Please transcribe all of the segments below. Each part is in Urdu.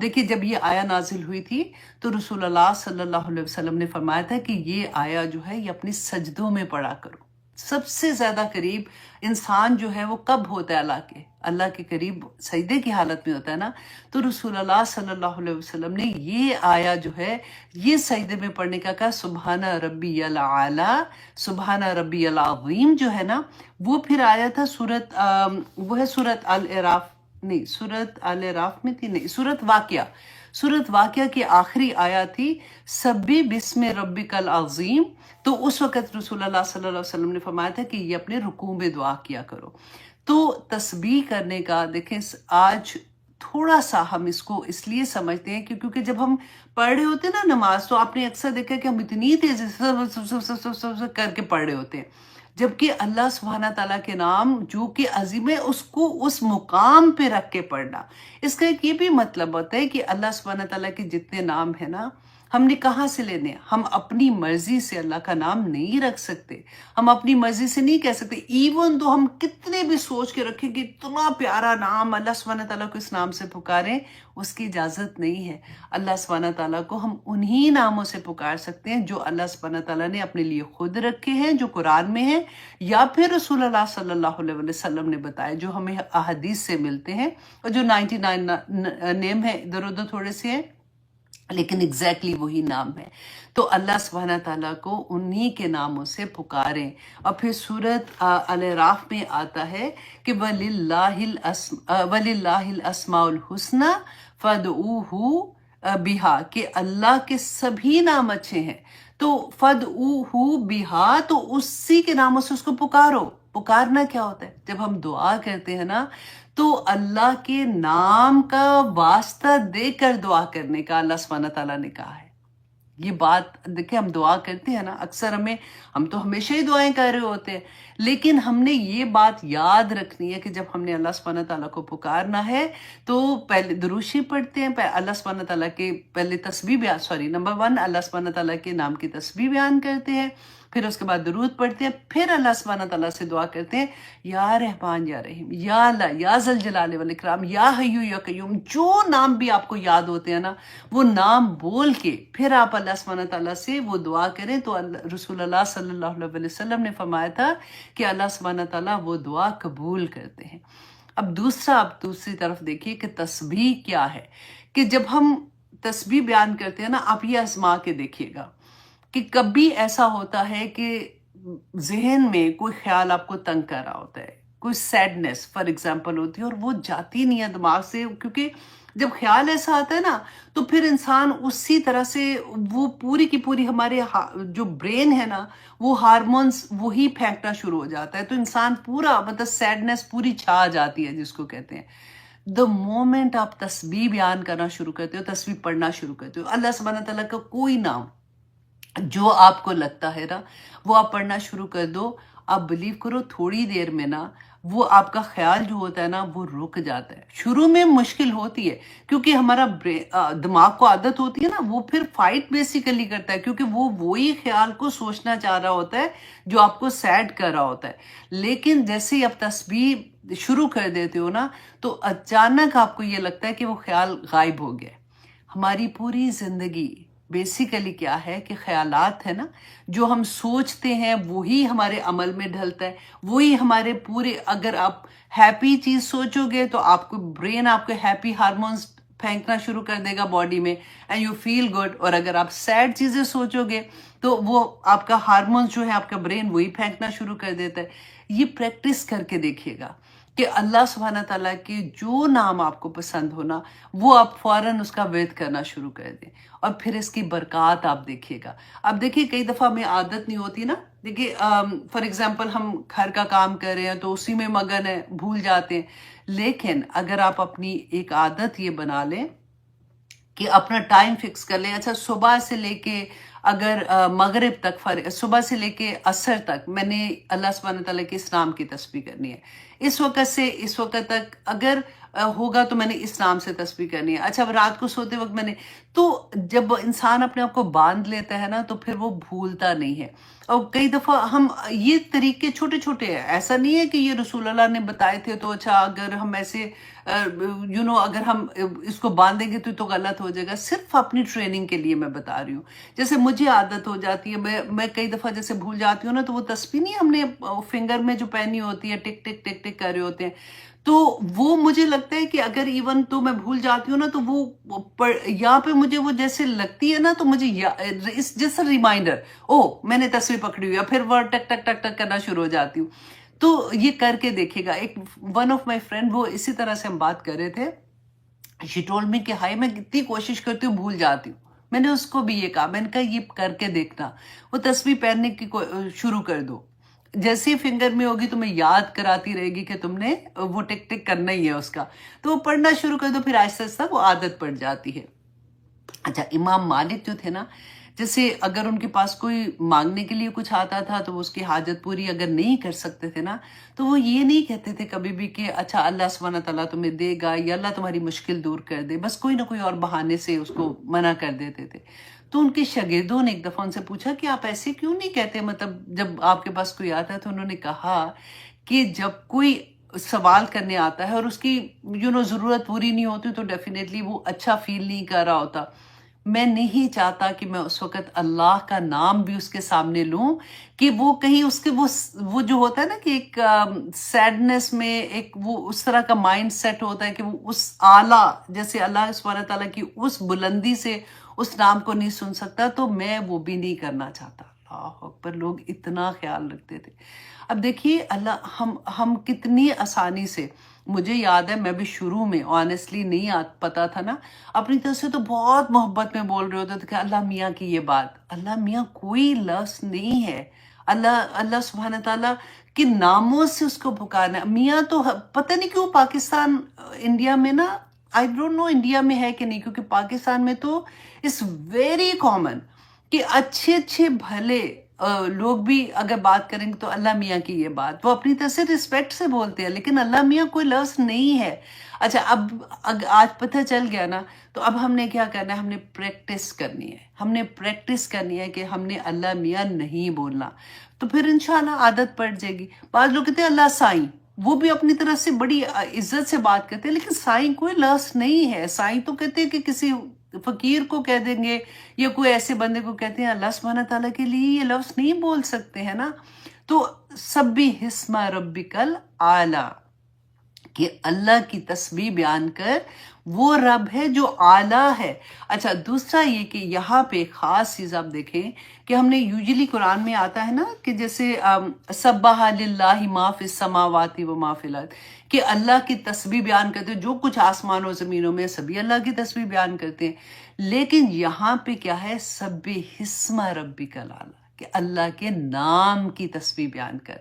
دیکھیے جب یہ آیا نازل ہوئی تھی تو رسول اللہ صلی اللہ علیہ وسلم نے فرمایا تھا کہ یہ آیا جو ہے یہ اپنی سجدوں میں پڑھا کرو۔ سب سے زیادہ قریب انسان جو ہے وہ کب ہوتا ہے اللہ کے قریب سجدے کی حالت میں ہوتا ہے نا، تو رسول اللہ صلی اللہ علیہ وسلم نے یہ آیا جو ہے یہ سجدے میں پڑھنے کا کہا، سبحان ربی العلی، سبحان ربی العظیم جو ہے نا، وہ پھر آیا تھا وہ ہے سورت الاعراف، نہیں سورت الاعراف میں تھی، نہیں سورت واقعہ کی آخری آیت تھی، سبح بسم ربک العظیم۔ تو اس وقت رسول اللہ صلی اللہ علیہ وسلم نے فرمایا تھا کہ یہ اپنے رکوع میں دعا کیا کرو۔ تو تسبیح کرنے کا دیکھیں آج تھوڑا سا ہم اس کو اس لیے سمجھتے ہیں کیونکہ جب ہم پڑھ رہے ہوتے ہیں نا نماز، تو آپ نے اکثر دیکھا کہ ہم اتنی تیزی سے کر کے پڑھ رہے ہوتے ہیں، جبکہ اللہ سبحانہ تعالیٰ کے نام جو کہ عظیم ہے اس کو اس مقام پہ رکھ کے پڑھنا، اس کا ایک یہ بھی مطلب ہوتا ہے کہ اللہ سبحانہ تعالیٰ کے جتنے نام ہیں نا، ہم نے کہاں سے لینے ہیں؟ ہم اپنی مرضی سے اللہ کا نام نہیں رکھ سکتے، ہم اپنی مرضی سے نہیں کہہ سکتے، ایون تو ہم کتنے بھی سوچ کے رکھیں کہ اتنا پیارا نام اللہ سبحانہ تعالیٰ کو اس نام سے پکاریں، اس کی اجازت نہیں ہے۔ اللہ سبحانہ تعالیٰ کو ہم انہی ناموں سے پکار سکتے ہیں جو اللہ سبحانہ تعالیٰ نے اپنے لیے خود رکھے ہیں، جو قرآن میں ہیں، یا پھر رسول اللہ صلی اللہ علیہ وسلم نے بتایا جو ہمیں احادیث سے ملتے ہیں، اور جو 99 نیم ہیں ادھر ادھر تھوڑے سے ہیں لیکن ایگزیکٹلی وہی نام ہے۔ تو اللہ سبحانہ تعالیٰ کو انہی کے ناموں سے پکاریں۔ اور پھر سورت الاعراف میں آتا ہے کہ وَلِلَّهِ الْأَسْمَاءُ الْحُسْنَى فَادْعُوهُ بِهَا، کہ اللہ کے سبھی نام اچھے ہیں، تو فَادْعُوهُ بِهَا، تو اسی کے ناموں سے اس کو پکارو۔ پکارنا کیا ہوتا ہے؟ جب ہم دعا کرتے ہیں نا تو اللہ کے نام کا واسطہ دے کر دعا کرنے کا اللہ سبحانہ تعالیٰ نے کہا ہے۔ یہ بات دیکھیں، ہم دعا کرتے ہیں نا، اکثر ہم تو ہمیشہ ہی دعائیں کر رہے ہوتے ہیں، لیکن ہم نے یہ بات یاد رکھنی ہے کہ جب ہم نے اللہ سبحانہ تعالیٰ کو پکارنا ہے تو پہلے دروشی پڑھتے ہیں، اللہ سبحانہ تعالیٰ کے پہلے تسبیح بیان، نمبر 1 اللہ سبحانہ تعالیٰ کے نام کی تسبیح بیان کرتے ہیں، پھر اس کے بعد درود پڑھتے ہیں، پھر اللہ سبحانہ تعالیٰ سے دعا کرتے ہیں، یا رحمان یا رحیم، یا اللہ، یا ذوالجلال والاکرام، یا حیو یا قیوم، جو نام بھی آپ کو یاد ہوتے ہیں نا، وہ نام بول کے پھر آپ اللہ سبحانہ تعالیٰ سے وہ دعا کریں۔ تو رسول اللہ صلی اللہ علیہ وسلم نے فرمایا تھا کہ اللہ سبحانہ تعالیٰ وہ دعا قبول کرتے ہیں۔ اب دوسری طرف دیکھیے کہ تسبیح کیا ہے، کہ جب ہم تسبیح بیان کرتے ہیں نا، آپ یہ آزما کے دیکھیے گا کہ کبھی ایسا ہوتا ہے کہ ذہن میں کوئی خیال آپ کو تنگ کر رہا ہوتا ہے، کوئی سیڈنس فار ایگزامپل ہوتی ہے اور وہ جاتی نہیں ہے دماغ سے، کیونکہ جب خیال ایسا آتا ہے نا تو پھر انسان اسی طرح سے وہ پوری کی پوری ہمارے جو برین ہے نا وہ ہارمونز وہی پھینکنا شروع ہو جاتا ہے، تو انسان پورا مطلب سیڈنس پوری چھا جاتی ہے جس کو کہتے ہیں۔ دا مومنٹ آپ تسبیح بیان کرنا شروع کرتے ہو، تسبیح پڑھنا شروع کرتے ہو، اللہ سبحانہ تعالیٰ کا کوئی نام جو آپ کو لگتا ہے نا وہ آپ پڑھنا شروع کر دو، آپ بلیو کرو تھوڑی دیر میں نا وہ آپ کا خیال جو ہوتا ہے نا وہ رک جاتا ہے۔ شروع میں مشکل ہوتی ہے کیونکہ ہمارا دماغ کو عادت ہوتی ہے نا، وہ پھر فائٹ بیسیکلی کرتا ہے کیونکہ وہ وہی خیال کو سوچنا چاہ رہا ہوتا ہے جو آپ کو سیڈ کر رہا ہوتا ہے، لیکن جیسے ہی آپ تسبیح شروع کر دیتے ہو نا تو اچانک آپ کو یہ لگتا ہے کہ وہ خیال غائب ہو گیا۔ ہماری پوری زندگی بیسیکلی کیا ہے کہ خیالات ہے نا، جو ہم سوچتے ہیں وہی ہمارے عمل میں ڈھلتا ہے، وہی ہمارے پورے، اگر آپ ہیپی چیز سوچو گے تو آپ کو برین آپ کے ہیپی ہارمونز پھینکنا شروع کر دے گا باڈی میں اینڈ یو فیل گڈ، اور اگر آپ سیڈ چیزیں سوچو گے تو وہ آپ کا ہارمونز جو ہے آپ کا برین وہی پھینکنا شروع کر دیتا ہے۔ یہ پریکٹس کر کے دیکھیے گا کہ اللہ سبحانہ تعالیٰ کے جو نام آپ کو پسند ہونا وہ آپ فوراً اس کا ورد کرنا شروع کر دیں، اور پھر اس کی برکات آپ دیکھیے گا۔ اب دیکھیے کئی دفعہ ہمیں عادت نہیں ہوتی نا، دیکھیے فار ایگزامپل ہم گھر کا کام کر رہے ہیں تو اسی میں مگن ہے، بھول جاتے ہیں، لیکن اگر آپ اپنی ایک عادت یہ بنا لیں کہ اپنا ٹائم فکس کر لیں، اچھا صبح سے لے کے اگر مغرب تک صبح سے لے کے عصر تک میں نے اللہ سبحانہ تعالیٰ کے اس نام کی تسبیح کرنی ہے. اس وقت سے اس وقت تک اگر ہوگا تو میں نے اس نام سے تسبیح کرنی ہے. اچھا اب رات کو سوتے وقت میں نے، تو جب انسان اپنے آپ کو باندھ لیتا ہے نا تو پھر وہ بھولتا نہیں ہے. اور کئی دفعہ ہم یہ طریقے چھوٹے چھوٹے ہیں، ایسا نہیں ہے کہ یہ رسول اللہ نے بتائے تھے تو اچھا اگر ہم ایسے اگر ہم اس کو باندھیں گے تو غلط ہو جائے گا. صرف اپنی ٹریننگ کے لیے میں بتا رہی ہوں. جیسے مجھے عادت ہو جاتی ہے، میں کئی دفعہ جیسے بھول جاتی ہوں نا، تو وہ تسبیح نہیں ہم نے فنگر میں جو پہنی ہوتی ہے، ٹک ٹک ٹک ٹک کر رہے ہوتے ہیں، تو وہ مجھے لگتا ہے کہ اگر ایون تو میں بھول جاتی ہوں نا تو وہ یہاں پہ مجھے وہ جیسے لگتی ہے نا تو مجھے جیسا ریمائنڈر، میں نے تسبیح پکڑی ہوئی ہے، پھر وہ ٹک ٹک ٹک ٹک کرنا شروع ہو جاتی ہوں. تو یہ کر کے دیکھے گا. ایک ون آف مائی فرینڈ، وہ اسی طرح سے ہم بات کر رہے تھے، شی ٹولڈ می کہ ہائی میں کتنی کوشش کرتی ہوں بھول جاتی ہوں. میں نے اس کو بھی یہ کہا، میں نے کہا یہ کر کے دیکھنا، وہ تسبیح پہننے کی شروع کر دو. جیسے فنگر میں ہوگی تمہیں یاد کراتی رہے گی کہ تم نے وہ ٹک ٹک کرنا ہی ہے اس کا، تو وہ پڑھنا شروع کر دو، پھر آہستہ آہستہ وہ عادت پڑ جاتی ہے. اچھا امام مالک جو تھے نا، جیسے اگر ان کے پاس کوئی مانگنے کے لیے کچھ آتا تھا تو وہ اس کی حاجت پوری اگر نہیں کر سکتے تھے نا، تو وہ یہ نہیں کہتے تھے کبھی بھی کہ اچھا اللہ سبحانہ تعالیٰ تمہیں دے گا یا اللہ تمہاری مشکل دور کر دے، بس کوئی نہ کوئی اور بہانے سے اس کو منع کر دیتے تھے. تو ان کے شاگردوں نے ایک دفعہ ان سے پوچھا کہ آپ ایسے کیوں نہیں کہتے، مطلب جب آپ کے پاس کوئی آتا ہے. تو انہوں نے کہا کہ جب کوئی سوال کرنے آتا ہے اور اس کی ضرورت پوری نہیں ہوتی تو ڈیفینیٹلی وہ اچھا فیل نہیں کر رہا ہوتا. میں نہیں چاہتا کہ میں اس وقت اللہ کا نام بھی اس کے سامنے لوں کہ وہ کہیں اس کے وہ جو ہوتا ہے نا کہ ایک سیڈنس میں ایک وہ اس طرح کا مائنڈ سیٹ ہوتا ہے کہ وہ اس اعلیٰ جیسے اللہ سبحانہ تعالیٰ کی اس بلندی سے اس نام کو نہیں سن سکتا. تو میں وہ بھی نہیں کرنا چاہتا. اللہ اکبر، لوگ اتنا خیال رکھتے تھے. اب دیکھیے اللہ ہم کتنی آسانی سے، مجھے یاد ہے میں بھی شروع میں آنیسٹلی نہیں پتا تھا نا، اپنی طرف سے تو بہت محبت میں بول رہے ہوتے تھے کہ اللہ میاں کی یہ بات. اللہ میاں کوئی لفظ نہیں ہے. اللہ سبحانہ تعالیٰ کے ناموں سے اس کو پکارنا. میاں تو پتہ نہیں کیوں پاکستان انڈیا میں نا، آئی ڈونٹ نو انڈیا میں ہے کہ نہیں، کیونکہ پاکستان میں تو اٹس ویری کامن کہ اچھے اچھے بھلے لوگ بھی اگر بات کریں گے تو اللہ میاں کی یہ بات وہ اپنی طرف سے رسپیکٹ سے بولتے ہیں، لیکن اللہ میاں کوئی لفظ نہیں ہے. اچھا اب آج پتہ چل گیا نا، تو اب ہم نے کیا کرنا ہے، ہم نے پریکٹس کرنی ہے. ہم نے پریکٹس کرنی ہے کہ ہم نے اللہ میاں نہیں بولنا، تو پھر انشاءاللہ عادت پڑ جائے گی. بعض لوگ کہتے ہیں اللہ سائیں، وہ بھی اپنی طرف سے بڑی عزت سے بات کرتے ہیں، لیکن سائیں کوئی لفظ نہیں ہے. سائیں تو کہتے ہیں کہ کسی فقیر کو کہہ دیں گے یا کوئی ایسے بندے کو کہتے ہیں. اللہ سبحانہ تعالیٰ کے لیے یہ لفظ نہیں بول سکتے ہیں نا. تو سبح اسم ربک الاعلی، کہ اللہ کی تسبیح بیان کر، وہ رب ہے جو اعلیٰ ہے. اچھا دوسرا یہ کہ یہاں پہ خاص چیز آپ دیکھیں کہ ہم نے یوزلی قرآن میں آتا ہے نا کہ جیسے سبح للہ ما فی السماوات و ما فی الارض، کہ اللہ کی تسبیح بیان کرتے ہیں، جو کچھ آسمان و زمینوں میں سبھی اللہ کی تسبیح بیان کرتے ہیں. لیکن یہاں پہ کیا ہے، سبح اسم ربک الاعلی، کہ اللہ کے نام کی تسبیح بیان کر.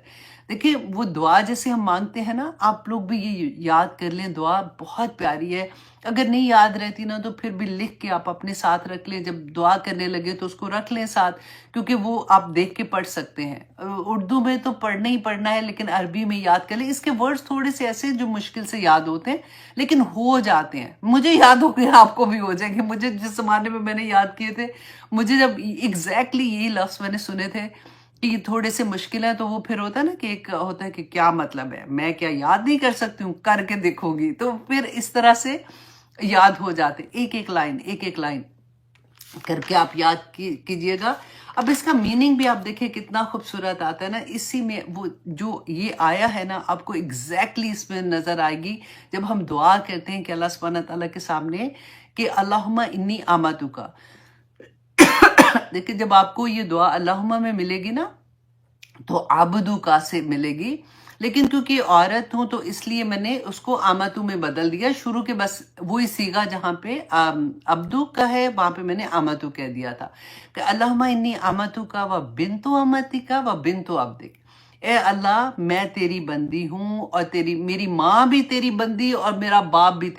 دیکھیں وہ دعا جیسے ہم مانگتے ہیں نا، آپ لوگ بھی یہ یاد کر لیں، دعا بہت پیاری ہے. اگر نہیں یاد رہتی نا تو پھر بھی لکھ کے آپ اپنے ساتھ رکھ لیں، جب دعا کرنے لگے تو اس کو رکھ لیں ساتھ، کیونکہ وہ آپ دیکھ کے پڑھ سکتے ہیں. اردو میں تو پڑھنا ہی پڑھنا ہے، لیکن عربی میں یاد کر لیں. اس کے ورڈز تھوڑے سے ایسے جو مشکل سے یاد ہوتے ہیں لیکن ہو جاتے ہیں. مجھے یاد ہو گیا، آپ کو بھی ہو جائیں گے. مجھے جس زمانے میں نے یاد کیے تھے، مجھے جب ایگزیکٹلی یہی لفظ میں نے سنے تھے کہ یہ تھوڑے سے مشکل ہے، تو وہ پھر ہوتا ہے نا کہ ایک ہوتا ہے کہ کیا مطلب ہے، میں کیا یاد نہیں کر سکتی ہوں، کر کے دیکھو گی. تو پھر اس طرح سے یاد ہو جاتے، ایک ایک لائن کر کے آپ یاد کیجئے گا. اب اس کا میننگ بھی آپ دیکھیں کتنا خوبصورت آتا ہے نا. اسی میں وہ جو یہ آیا ہے نا، آپ کو ایگزیکٹلی اس میں نظر آئے گی جب ہم دعا کرتے ہیں کہ اللہ سبحانہ تعالیٰ کے سامنے کہ اللہم انی آمدک. دیکھیں جب آپ کو یہ دعا اللہم میں ملے گی نا تو عبدو کا سے ملے گی، لیکن کیونکہ عورت ہوں تو اس لیے میں نے اس کو آمتو میں بدل دیا. شروع کے بس وہی سیگا جہاں پہ عبدو کا ہے وہاں پہ میں نے آمتو کہہ دیا تھا کہ اللہم انی آمتو کا و بنتو امتی کا و بنتو عبدک. اے اللہ میں تیری بندی ہوں، اور میری ماں بھی تیری بندی اور میرا باپ بھی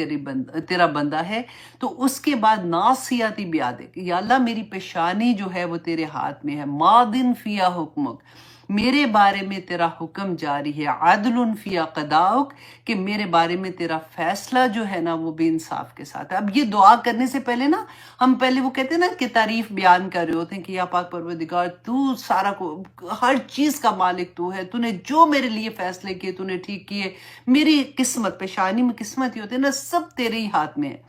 تیرا بندہ ہے۔ تو اس کے بعد ناصیاتی بیادک، یا اللہ میری پیشانی جو ہے وہ تیرے ہاتھ میں ہے، ماضٍ فیہا حکمک، میرے بارے میں تیرا حکم جاری ہے، عدل فیہا قضاؤک، کہ میرے بارے میں تیرا فیصلہ جو ہے نا وہ بھی انصاف کے ساتھ ہے۔ اب یہ دعا کرنے سے پہلے نا ہم پہلے وہ کہتے ہیں نا کہ تعریف بیان کر رہے ہوتے ہیں کہ یا پاک پروردگار تو سارا کو ہر چیز کا مالک تو ہے، تو نے جو میرے لیے فیصلے کیے تو نے ٹھیک کیے، میری قسمت، پیشانی میں قسمت ہی ہوتی ہے نا، سب تیرے ہی ہاتھ میں ہے۔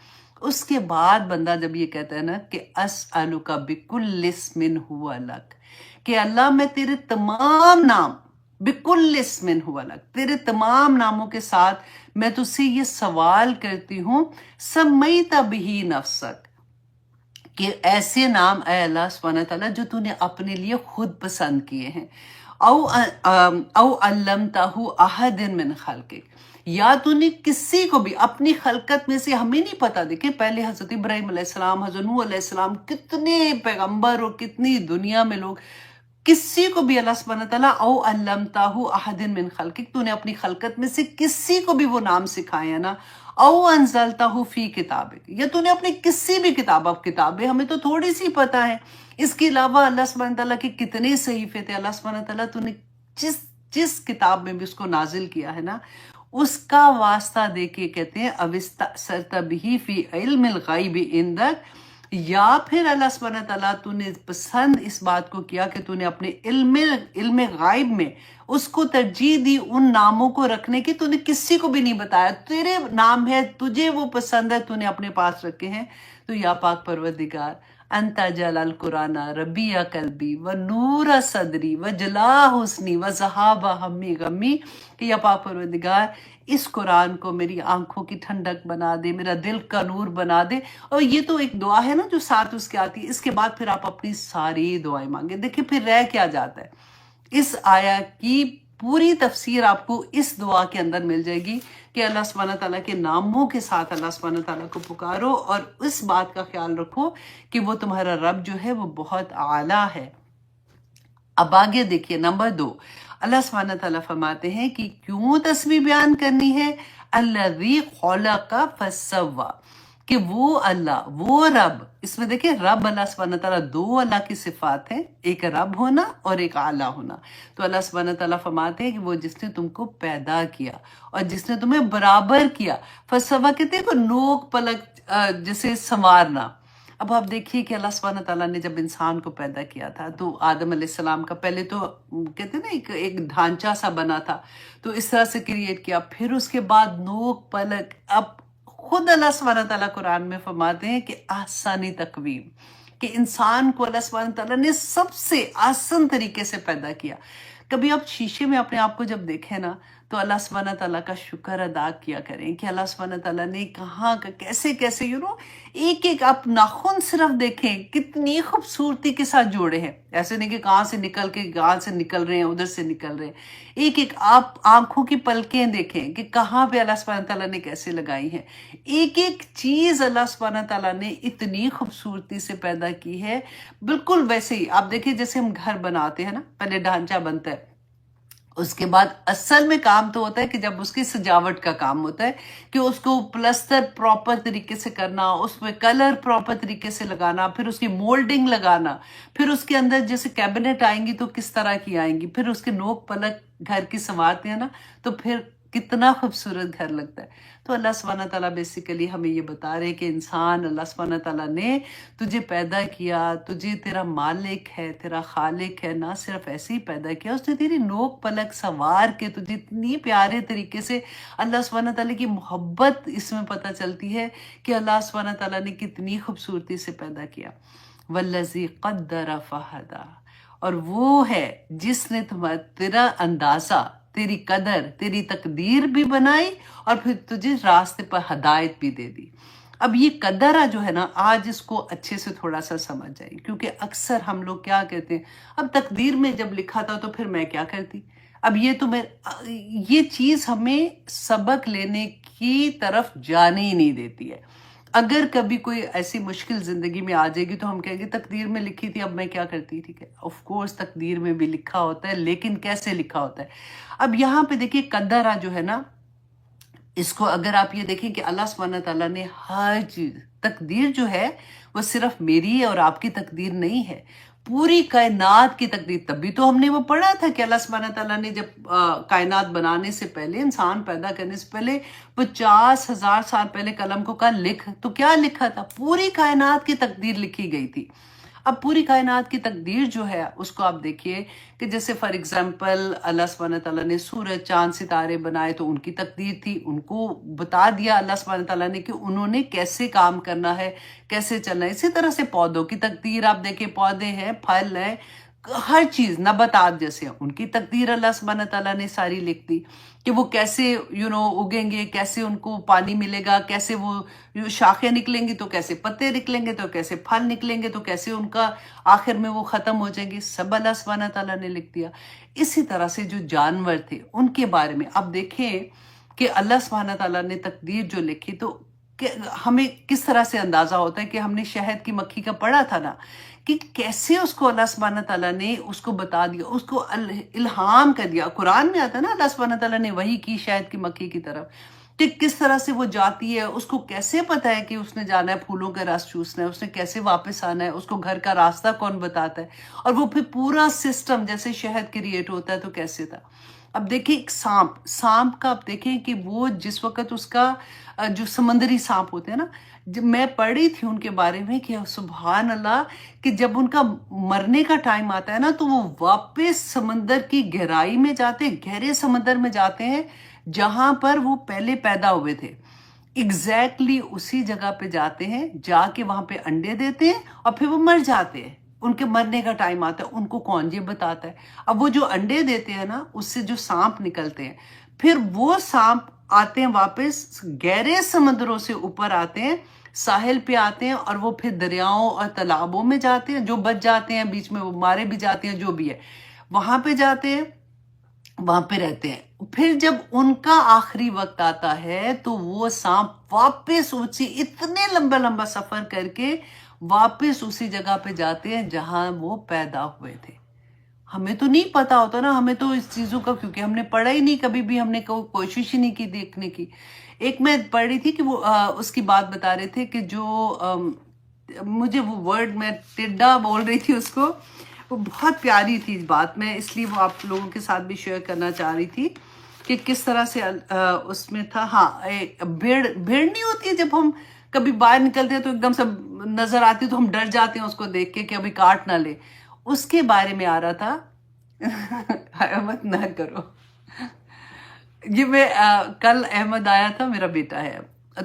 اس کے بعد بندہ جب یہ کہتا ہے نا کہ اسألک بکل اسم ہوا لک، کہ اللہ میں تیرے تمام نام، بکل اسم ہوا لک، تیرے تمام ناموں کے ساتھ میں تجھ سے یہ سوال کرتی ہوں، سمیت بہ نفسک، کہ ایسے نام اے اللہ سبحانہ تعالیٰ جو تو نے اپنے لیے خود پسند کیے ہیں، او علمتہ احد من خلقک، یا تو نے کسی کو بھی اپنی خلقت میں سے، ہمیں نہیں پتا، دیکھیں پہلے حضرت ابراہیم علیہ السلام، حضرت نوح علیہ السلام، کتنے پیغمبر اور کتنی دنیا میں لوگ، کسی کو بھی اللہ سبحانہ تعالیٰ او علمتہ احد من خلقک، تو نے اپنی خلقت میں سے کسی کو بھی وہ نام سکھائے ہیں نا، او انزلتہ فی کتابک، یا تو نے اپنی کسی بھی کتاب، اب کتابیں ہمیں تو تھوڑی سی پتہ ہے، اس کے علاوہ اللہ سبحانہ تعالیٰ کے کتنے صحیفے تھے، اللہ سبحانہ تعالیٰ تو نے جس کتاب میں بھی اس کو نازل کیا ہے نا، اس کا واسطہ دے کے کہتے ہیں او استأثرت بہ فی علم الغیب عندک، یا پھر اللہ سبحانہ تعالیٰ تو نے پسند اس بات کو کیا کہ تو نے اپنے علم غائب میں اس کو ترجیح دی ان ناموں کو رکھنے کی، تو نے کسی کو بھی نہیں بتایا، تیرے نام ہے، تجھے وہ پسند ہے، تو نے اپنے پاس رکھے ہیں۔ تو یا پاک پروردگار انت جل القرآن ربیع قلبی و نور صدری و جلا حسنی و ذہاب ہمی غمی، کہ یا پاک پروردگار اس قرآن کو میری آنکھوں کی ٹھنڈک بنا دے، میرا دل کا نور بنا دے۔ اور یہ تو ایک دعا ہے نا جو ساتھ اس کے آتی ہے، اس کے بعد پھر آپ اپنی ساری دعائیں مانگیں۔ دیکھیں پھر رہ کیا جاتا ہے، اس آیا کی پوری تفسیر آپ کو اس دعا کے اندر مل جائے گی کہ اللہ سبحانہ تعالیٰ کے ناموں کے ساتھ اللہ سبحانہ تعالیٰ کو پکارو، اور اس بات کا خیال رکھو کہ وہ تمہارا رب جو ہے وہ بہت اعلیٰ ہے۔ اب آگے دیکھیے نمبر 2، اللہ سبحانہ تعالیٰ فرماتے ہیں کہ کیوں تسبیح بیان کرنی ہے، الذی خلق فسوی، کہ وہ اللہ، وہ رب، اس میں دیکھیں رب اللہ سبحانہ تعالیٰ، دو اللہ کی صفات ہیں، ایک رب ہونا اور ایک اعلیٰ ہونا۔ تو اللہ سبحانہ تعالیٰ فرماتے ہیں کہ وہ جس نے تم کو پیدا کیا اور جس نے تمہیں برابر کیا، فسوی کہتے ہیں کو نوک پلک جسے سنوارنا۔ اب آپ دیکھیے کہ اللہ سبحانہ تعالیٰ نے جب انسان کو پیدا کیا تھا تو آدم علیہ السلام کا پہلے تو کہتے ہیں نا ایک ڈھانچہ سا بنا تھا، تو اس طرح سے کریٹ کیا، پھر اس کے بعد نوک پلک، اب خود اللہ سبحانہ تعالیٰ قرآن میں فرماتے ہیں کہ احسانی تقویم، کہ انسان کو اللہ سبحانہ تعالیٰ نے سب سے آسان طریقے سے پیدا کیا۔ کبھی آپ شیشے میں اپنے آپ کو جب دیکھیں نا تو اللہ سبحانہ تعالیٰ کا شکر ادا کیا کریں کہ اللہ سبحانہ تعالیٰ نے کہاں کا کیسے ایک ایک آپ ناخن صرف دیکھیں کتنی خوبصورتی کے ساتھ جوڑے ہیں، ایسے نہیں کہ کہاں سے نکل رہے ہیں، ادھر سے نکل رہے ہیں، ایک ایک آپ آنکھوں کی پلکیں دیکھیں کہ کہاں پہ اللہ سبحانہ تعالیٰ نے کیسے لگائی ہیں، ایک ایک چیز اللہ سبحانہ تعالیٰ نے اتنی خوبصورتی سے پیدا کی ہے۔ بالکل ویسے ہی آپ دیکھیں جیسے ہم گھر بناتے ہیں نا، پہلے ڈھانچہ بنتا ہے، اس کے بعد اصل میں کام تو ہوتا ہے کہ جب اس کی سجاوٹ کا کام ہوتا ہے کہ اس کو پلستر پراپر طریقے سے کرنا، اس میں کلر پراپر طریقے سے لگانا، پھر اس کی مولڈنگ لگانا، پھر اس کے اندر جیسے کیبنٹ آئیں گی تو کس طرح کی آئیں گی، پھر اس کے نوک پلک گھر کی سنوارتے ہیں نا تو پھر کتنا خوبصورت گھر لگتا ہے۔ تو اللہ سبحانہ تعالیٰ بیسیکلی ہمیں یہ بتا رہے کہ انسان، اللہ سبحانہ تعالیٰ نے تجھے پیدا کیا، تجھے تیرا مالک ہے، تیرا خالق ہے، نہ صرف ایسے ہی پیدا کیا، اس نے تیری نوک پلک سنوار کے تجھے اتنی پیارے طریقے سے، اللہ سبحانہ تعالیٰ کی محبت اس میں پتہ چلتی ہے کہ اللہ سبحانہ تعالیٰ نے کتنی خوبصورتی سے پیدا کیا۔ والذی قدر فہدی، اور وہ ہے جس نے تیرا اندازہ، تیری قدر، تیری تقدیر بھی بنائی اور پھر تجھے راستے پر ہدایت بھی دے دی۔ اب یہ قدرہ جو ہے نا، آج اس کو اچھے سے تھوڑا سا سمجھ جائیں، کیونکہ اکثر ہم لوگ کیا کہتے ہیں، اب تقدیر میں جب لکھا تھا تو پھر میں کیا کرتی، اب یہ چیز ہمیں سبق لینے کی طرف جانے ہی نہیں دیتی ہے۔ اگر کبھی کوئی ایسی مشکل زندگی میں آ جائے گی تو ہم کہیں گے تقدیر میں لکھی تھی، اب میں کیا کرتی، ٹھیک ہے؟ آف کورس تقدیر میں بھی لکھا ہوتا ہے، لیکن کیسے لکھا ہوتا ہے؟ اب یہاں پہ دیکھیے قدرہ جو ہے نا، اس کو اگر آپ یہ دیکھیں کہ اللہ سبحانہ تعالیٰ نے ہر چیز، تقدیر جو ہے وہ صرف میری اور آپ کی تقدیر نہیں ہے، پوری کائنات کی تقدیر. تبھی تو ہم نے وہ پڑھا تھا کہ اللہ سبحانہ تعالیٰ نے جب کائنات بنانے سے پہلے، انسان پیدا کرنے سے پہلے 50,000 سال پہلے قلم کو کہا لکھ، تو کیا لکھا تھا؟ پوری کائنات کی تقدیر لکھی گئی تھی. اب پوری کائنات کی تقدیر جو ہے اس کو آپ دیکھیے کہ جیسے فار ایگزامپل اللہ سبحانہ تعالیٰ نے سورج، چاند، ستارے بنائے تو ان کی تقدیر تھی، ان کو بتا دیا اللہ سبحانہ تعالیٰ نے کہ انہوں نے کیسے کام کرنا ہے، کیسے چلنا ہے. اسی طرح سے پودوں کی تقدیر آپ دیکھیں، پودے ہیں، پھل ہیں، ہر چیز، نباتات جیسے ہیں، ان کی تقدیر اللہ سبحانہ تعالیٰ نے ساری لکھ دی کہ وہ کیسے اگیں گے، کیسے ان کو پانی ملے گا، کیسے وہ شاخیں نکلیں گی تو کیسے پتے نکلیں گے، تو کیسے پھل نکلیں گے، تو کیسے ان کا آخر میں وہ ختم ہو جائیں گے، سب اللہ سبحانہ تعالیٰ نے لکھ دیا. اسی طرح سے جو جانور تھے ان کے بارے میں اب دیکھیں کہ اللہ سبحانہ تعالیٰ نے تقدیر جو لکھی، تو ہمیں کس طرح سے اندازہ ہوتا ہے کہ ہم نے شہد کی مکھی کا پڑھا تھا نا، کہ کیسے اس کو اللہ سبحانہ تعالیٰ نے اس کو بتا دیا، اس کو الہام کر دیا. قرآن میں آتا ہے نا اللہ سبحانہ تعالیٰ نے وحی کی شہد کی مکھی کی طرف، کہ کس طرح سے وہ جاتی ہے، اس کو کیسے پتا ہے کہ اس نے جانا ہے پھولوں کا رس چوسنا ہے، اس نے کیسے واپس آنا ہے، اس کو گھر کا راستہ کون بتاتا ہے، اور وہ پھر پورا سسٹم جیسے شہد کریٹ ہوتا ہے تو کیسے تھا. اب دیکھیں ایک سانپ کا آپ دیکھیں کہ وہ جس وقت اس کا جو سمندری سانپ ہوتے ہیں نا، جب میں پڑھی تھی ان کے بارے میں کہ سبحان اللہ، کہ جب ان کا مرنے کا ٹائم آتا ہے نا تو وہ واپس سمندر کی گہرائی میں جاتے ہیں، گہرے سمندر میں جاتے ہیں جہاں پر وہ پہلے پیدا ہوئے تھے، ایگزیکٹلی اسی جگہ پہ جاتے ہیں، جا کے وہاں پہ انڈے دیتے ہیں اور پھر وہ مر جاتے ہیں. ان کے مرنے کا ٹائم آتا ہے، ان کو کون یہ بتاتا ہے؟ اب وہ جو انڈے دیتے ہیں نا، اس سے جو سانپ نکلتے ہیں، پھر وہ سانپ آتے ہیں واپس گہرے سمندروں سے اوپر آتے ہیں، ساحل پہ آتے ہیں، اور وہ پھر دریاؤں اور تالابوں میں جاتے ہیں، جو بچ جاتے ہیں، بیچ میں وہ مارے بھی جاتے ہیں، جو بھی ہے وہاں پہ جاتے ہیں، وہاں پہ رہتے ہیں. پھر جب ان کا آخری وقت آتا ہے تو وہ سانپ واپس اسی اتنے لمبا لمبا سفر کر کے واپس اسی جگہ پہ جاتے ہیں جہاں وہ پیدا ہوئے تھے. ہمیں تو نہیں پتا ہوتا نا، ہمیں تو اس چیزوں کا، کیونکہ ہم نے پڑھا ہی نہیں کبھی بھی، ہم نے کوشش ہی نہیں کی دیکھنے کی. ایک میں پڑھ رہی تھی کہ وہ اس کی بات بتا رہے تھے کہ جو مجھے وہ ورڈ، میں ٹڈا بول رہی تھی اس کو، وہ بہت پیاری تھی بات، میں اس لیے وہ آپ لوگوں کے ساتھ بھی شیئر کرنا چاہ رہی تھی کہ کس طرح سے اس میں تھا. ہاں، بھیڑ نہیں ہوتی ہے، جب ہم کبھی باہر نکلتے ہیں تو ایک دم سے نظر آتی ہے تو ہم ڈر جاتے ہیں اس کو دیکھ کے کہ ابھی کاٹ نہ لے. اس کے بارے میں آ رہا تھا. احمد نہ کرو یہ، میں کل احمد آیا تھا، میرا بیٹا ہے،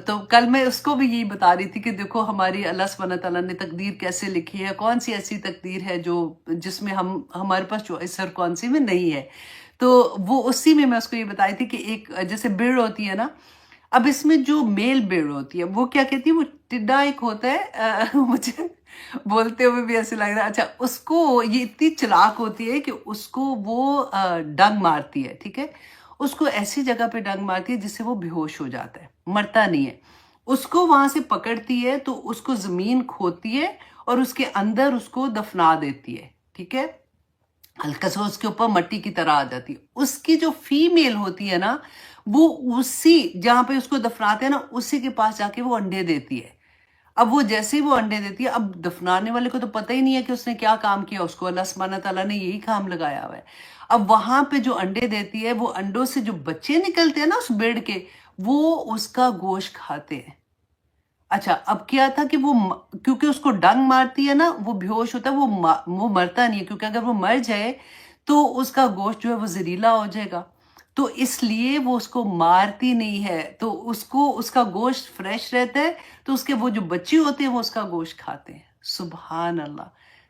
تو کل میں اس کو بھی یہی بتا رہی تھی کہ دیکھو ہماری اللہ سبحانہ تعالیٰ نے تقدیر کیسے لکھی ہے، کون سی ایسی تقدیر ہے جو جس میں ہمارے پاس چوائس اور کون سی میں نہیں ہے. تو وہ اسی میں اس کو یہ بتائی تھی کہ ایک جیسے بھیڑ ہوتی ہے نا، اب اس میں جو میل بھیڑ ہوتی ہے وہ کیا کہتی ہے، وہ ٹڈا ایک ہوتا ہے، مجھے بولتے ہوئے بھی ایسے لگ رہا ہے. اچھا، اس کو یہ اتنی چلاک ہوتی ہے کہ اس کو وہ ڈنگ مارتی ہے، ٹھیک ہے، اس کو ایسی جگہ پہ ڈنگ مارتی ہے جس سے وہ بے ہوش ہو جاتا ہے، مرتا نہیں ہے. اس کو وہاں سے پکڑتی ہے تو اس کو زمین کھودتی ہے اور اس کے اندر اس کو دفنا دیتی ہے، ٹھیک ہے، ہلکا سا اس کے اوپر مٹی کی طرح آ جاتی ہے. اس کی جو فیمیل ہوتی ہے نا، وہ اسی جہاں پہ اس کو دفناتے ہیں نا، اسی کے پاس جا کے وہ انڈے دیتی ہے. اب وہ جیسے ہی وہ انڈے دیتی ہے، اب دفنانے والے کو تو پتہ ہی نہیں ہے کہ اس نے کیا کام کیا، اس کو اللہ سبحانہ تعالیٰ نے یہی کام لگایا ہوا ہے. اب وہاں پہ جو انڈے دیتی ہے، وہ انڈوں سے جو بچے نکلتے ہیں نا اس بھیڑ کے، وہ اس کا گوشت کھاتے ہیں. اچھا، اب کیا تھا کہ وہ کیونکہ اس کو ڈنگ مارتی ہے نا، وہ بے ہوش ہوتا ہے، وہ مرتا نہیں ہے، کیونکہ اگر وہ مر جائے تو اس کا گوشت جو ہے وہ زہریلا ہو جائے گا، تو اس لیے وہ اس کو مارتی نہیں ہے، تو اس کا گوشت فریش رہتا ہے، تو اس کے وہ جو بچی ہوتے ہیں وہ اس کا گوشت کھاتے ہیں. سبحان اللہ.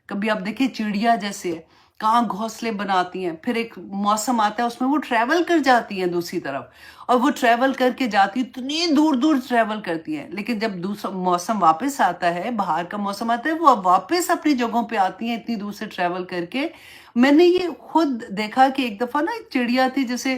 کبھی آپ دیکھیں چڑیا جیسے ہے، کہاں گھونسلے بناتی ہیں، پھر ایک موسم آتا ہے اس میں وہ ٹریول کر جاتی ہیں دوسری طرف، اور وہ ٹریول کر کے جاتی، اتنی دور دور ٹریول کرتی ہیں، لیکن جب دوسرا موسم واپس آتا ہے، باہر کا موسم آتا ہے، وہ واپس اپنی جگہوں پہ آتی ہیں اتنی دور سے ٹریول کر کے. میں نے یہ خود دیکھا کہ ایک دفعہ نا ایک چڑیا تھی، جیسے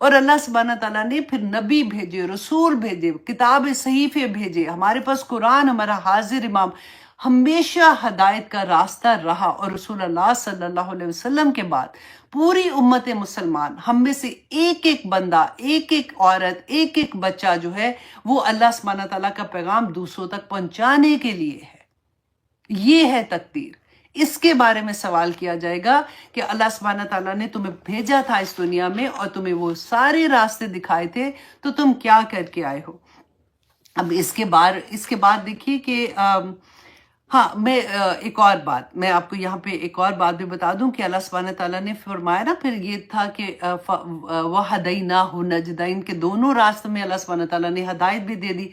اور اللہ سبحانہ تعالیٰ نے پھر نبی بھیجے، رسول بھیجے، کتاب صحیفے بھیجے، ہمارے پاس قرآن ہمارا حاضر امام ہمیشہ ہدایت کا راستہ رہا، اور رسول اللہ صلی اللہ علیہ وسلم کے بعد پوری امت مسلمان، ہم میں سے ایک ایک بندہ، ایک ایک عورت، ایک ایک بچہ جو ہے وہ اللہ سبحانہ تعالیٰ کا پیغام دوسروں تک پہنچانے کے لیے ہے۔ یہ ہے تقدیر۔ اس کے بارے میں سوال کیا جائے گا کہ اللہ سبحانہ تعالیٰ نے تمہیں بھیجا تھا اس دنیا میں اور تمہیں وہ سارے راستے دکھائے تھے، تو تم کیا کر کے آئے ہو۔ اب اس کے بعد دیکھیے کہ ہاں میں ایک اور بات میں آپ کو یہاں پہ ایک اور بات بھی بتا دوں کہ اللہ سبحانہ تعالیٰ نے فرمایا نا، پھر یہ تھا کہ وَهَدَيْنَاهُ النَّجْدَيْن کے دونوں راستوں میں اللہ سبحانہ تعالیٰ نے ہدایت بھی دے دی۔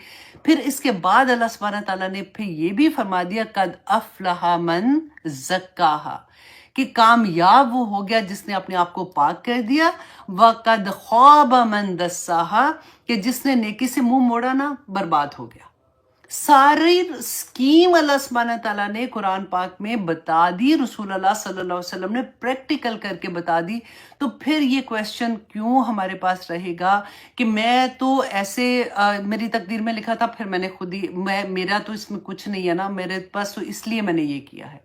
پھر اس کے بعد اللہ سبحانہ تعالیٰ نے پھر یہ بھی فرما دیا قَدْ أَفْلَحَ مَنْ زَكَّاهَا، کہ کامیاب وہ ہو گیا جس نے اپنے آپ کو پاک کر دیا، وَقَدْ خَابَ مَنْ دَسَّاهَا، کہ جس نے نیکی سے منہ موڑا نا برباد ہو گیا۔ ساری اسکیم اللہ سبحانہ تعالیٰ نے قرآن پاک میں بتا دی، رسول اللہ صلی اللہ علیہ وسلم نے پریکٹیکل کر کے بتا دی۔ تو پھر یہ کویسچن کیوں ہمارے پاس رہے گا کہ میں تو ایسے میری تقدیر میں لکھا تھا، پھر میں نے خود ہی میرا تو اس میں کچھ نہیں ہے نا، میرے پاس تو اس لیے میں نے یہ کیا ہے۔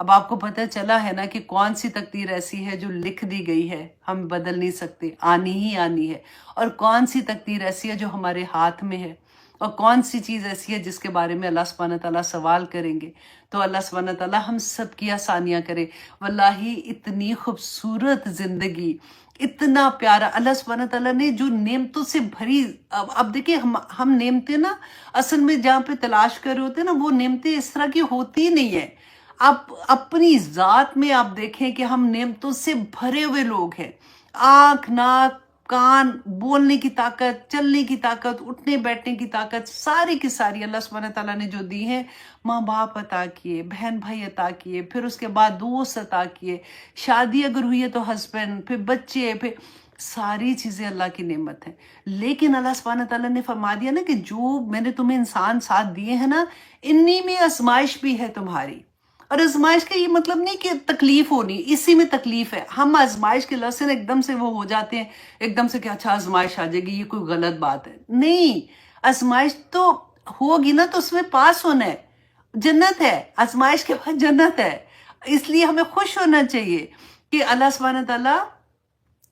اب آپ کو پتہ چلا ہے نا کہ کون سی تقدیر ایسی ہے جو لکھ دی گئی ہے، ہم بدل نہیں سکتے، آنی ہی آنی ہے، اور کون سی تقدیر ایسی ہے جو ہمارے ہاتھ میں ہے، اور کون سی چیز ایسی ہے جس کے بارے میں اللہ سبحانہ تعالیٰ سوال کریں گے۔ تو اللہ سبحانہ تعالیٰ ہم سب کی آسانیاں کرے۔ واللہ اتنی خوبصورت زندگی، اتنا پیارا اللہ سبحانہ تعالیٰ نے جو نعمتوں سے بھری، اب دیکھیں ہم نعمتیں نا اصل میں جہاں پہ تلاش کر رہے ہوتے ہیں نا، وہ نعمتیں اس طرح کی ہوتی نہیں ہیں۔ آپ اپنی ذات میں آپ دیکھیں کہ ہم نعمتوں سے بھرے ہوئے لوگ ہیں، آنکھ، ناک، کان، بولنے کی طاقت، چلنے کی طاقت، اٹھنے بیٹھنے کی طاقت، ساری کی ساری اللہ سبحانہ تعالیٰ نے جو دی ہیں، ماں باپ عطا کیے، بہن بھائی عطا کیے، پھر اس کے بعد دوست عطا کیے، شادی اگر ہوئی ہے تو ہسبینڈ، پھر بچے، پھر ساری چیزیں اللہ کی نعمت ہیں۔ لیکن اللہ سبحانہ تعالیٰ نے فرما دیا نا کہ جو میں نے تمہیں انسان ساتھ دیے ہیں نا، انہی میں آزمائش بھی ہے تمہاری۔ اور آزمائش کا یہ مطلب نہیں کہ تکلیف ہونی، اسی میں تکلیف ہے۔ ہم آزمائش کے لفظ سے ایک دم سے وہ ہو جاتے ہیں، ایک دم سے کہ اچھا آزمائش آ جائے گی، یہ کوئی غلط بات ہے۔ نہیں، آزمائش تو ہوگی نا تو اس میں پاس ہونا ہے، جنت ہے، آزمائش کے بعد جنت ہے۔ اس لیے ہمیں خوش ہونا چاہیے کہ اللہ سبحانہ تعالیٰ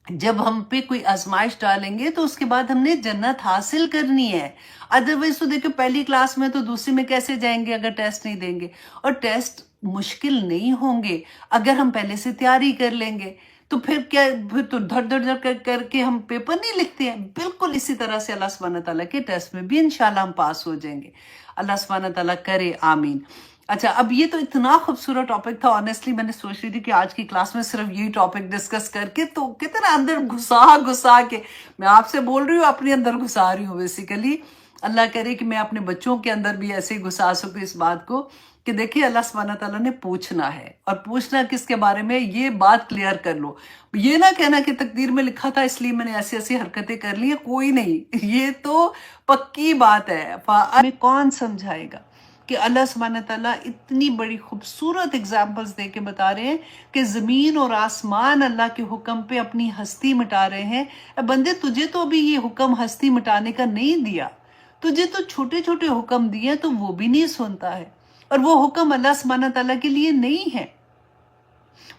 جب ہم پہ کوئی آزمائش ڈالیں گے تو اس کے بعد ہم نے جنت حاصل کرنی ہے۔ ادروائز تو دیکھو پہلی کلاس میں تو دوسری میں کیسے جائیں گے اگر ٹیسٹ نہیں دیں گے، اور ٹیسٹ مشکل نہیں ہوں گے اگر ہم پہلے سے تیاری کر لیں گے۔ تو پھر کیا، پھر تو دھڑ دھڑ دھڑ کر کے ہم پیپر نہیں لکھتے ہیں۔ بالکل اسی طرح سے اللہ سبحانہ تعالیٰ کے ٹیسٹ میں بھی انشاءاللہ ہم پاس ہو جائیں گے۔ اللہ سبحانہ تعالیٰ کرے، آمین۔ اچھا، اب یہ تو اتنا خوبصورت ٹاپک تھا، آنیسٹلی میں نے سوچ رہی تھی کہ آج کی کلاس میں صرف یہی ٹاپک ڈسکس کر کے تو کتنا اندر گھسا کے میں آپ سے بول رہی ہوں، اپنے اندر گھسا رہی ہوں بیسیکلی۔ اللہ کرے کہ میں اپنے بچوں کے اندر بھی ایسے ہی گھسا سکوں اس بات کو کہ دیکھیں اللہ سبحانہ تعالیٰ نے پوچھنا ہے، اور پوچھنا کس کے بارے میں، یہ بات کلیئر کر لو۔ یہ نہ کہنا کہ تقدیر میں لکھا تھا اس لیے میں نے ایسی ایسی حرکتیں کر لی ہیں، کوئی نہیں، یہ تو پکی بات ہے۔ ہمیں کون سمجھائے گا کہ اللہ سبحانہ تعالیٰ اتنی بڑی خوبصورت اگزامپلز دے کے بتا رہے ہیں کہ زمین اور آسمان اللہ کے حکم پہ اپنی ہستی مٹا رہے ہیں۔ اے بندے، تجھے تو ابھی یہ حکم ہستی مٹانے کا نہیں دیا، تجھے تو چھوٹے چھوٹے حکم دیے تو وہ بھی نہیں سنتا ہے، اور وہ حکم اللہ سبحانہ تعالیٰ کے لیے نہیں ہے۔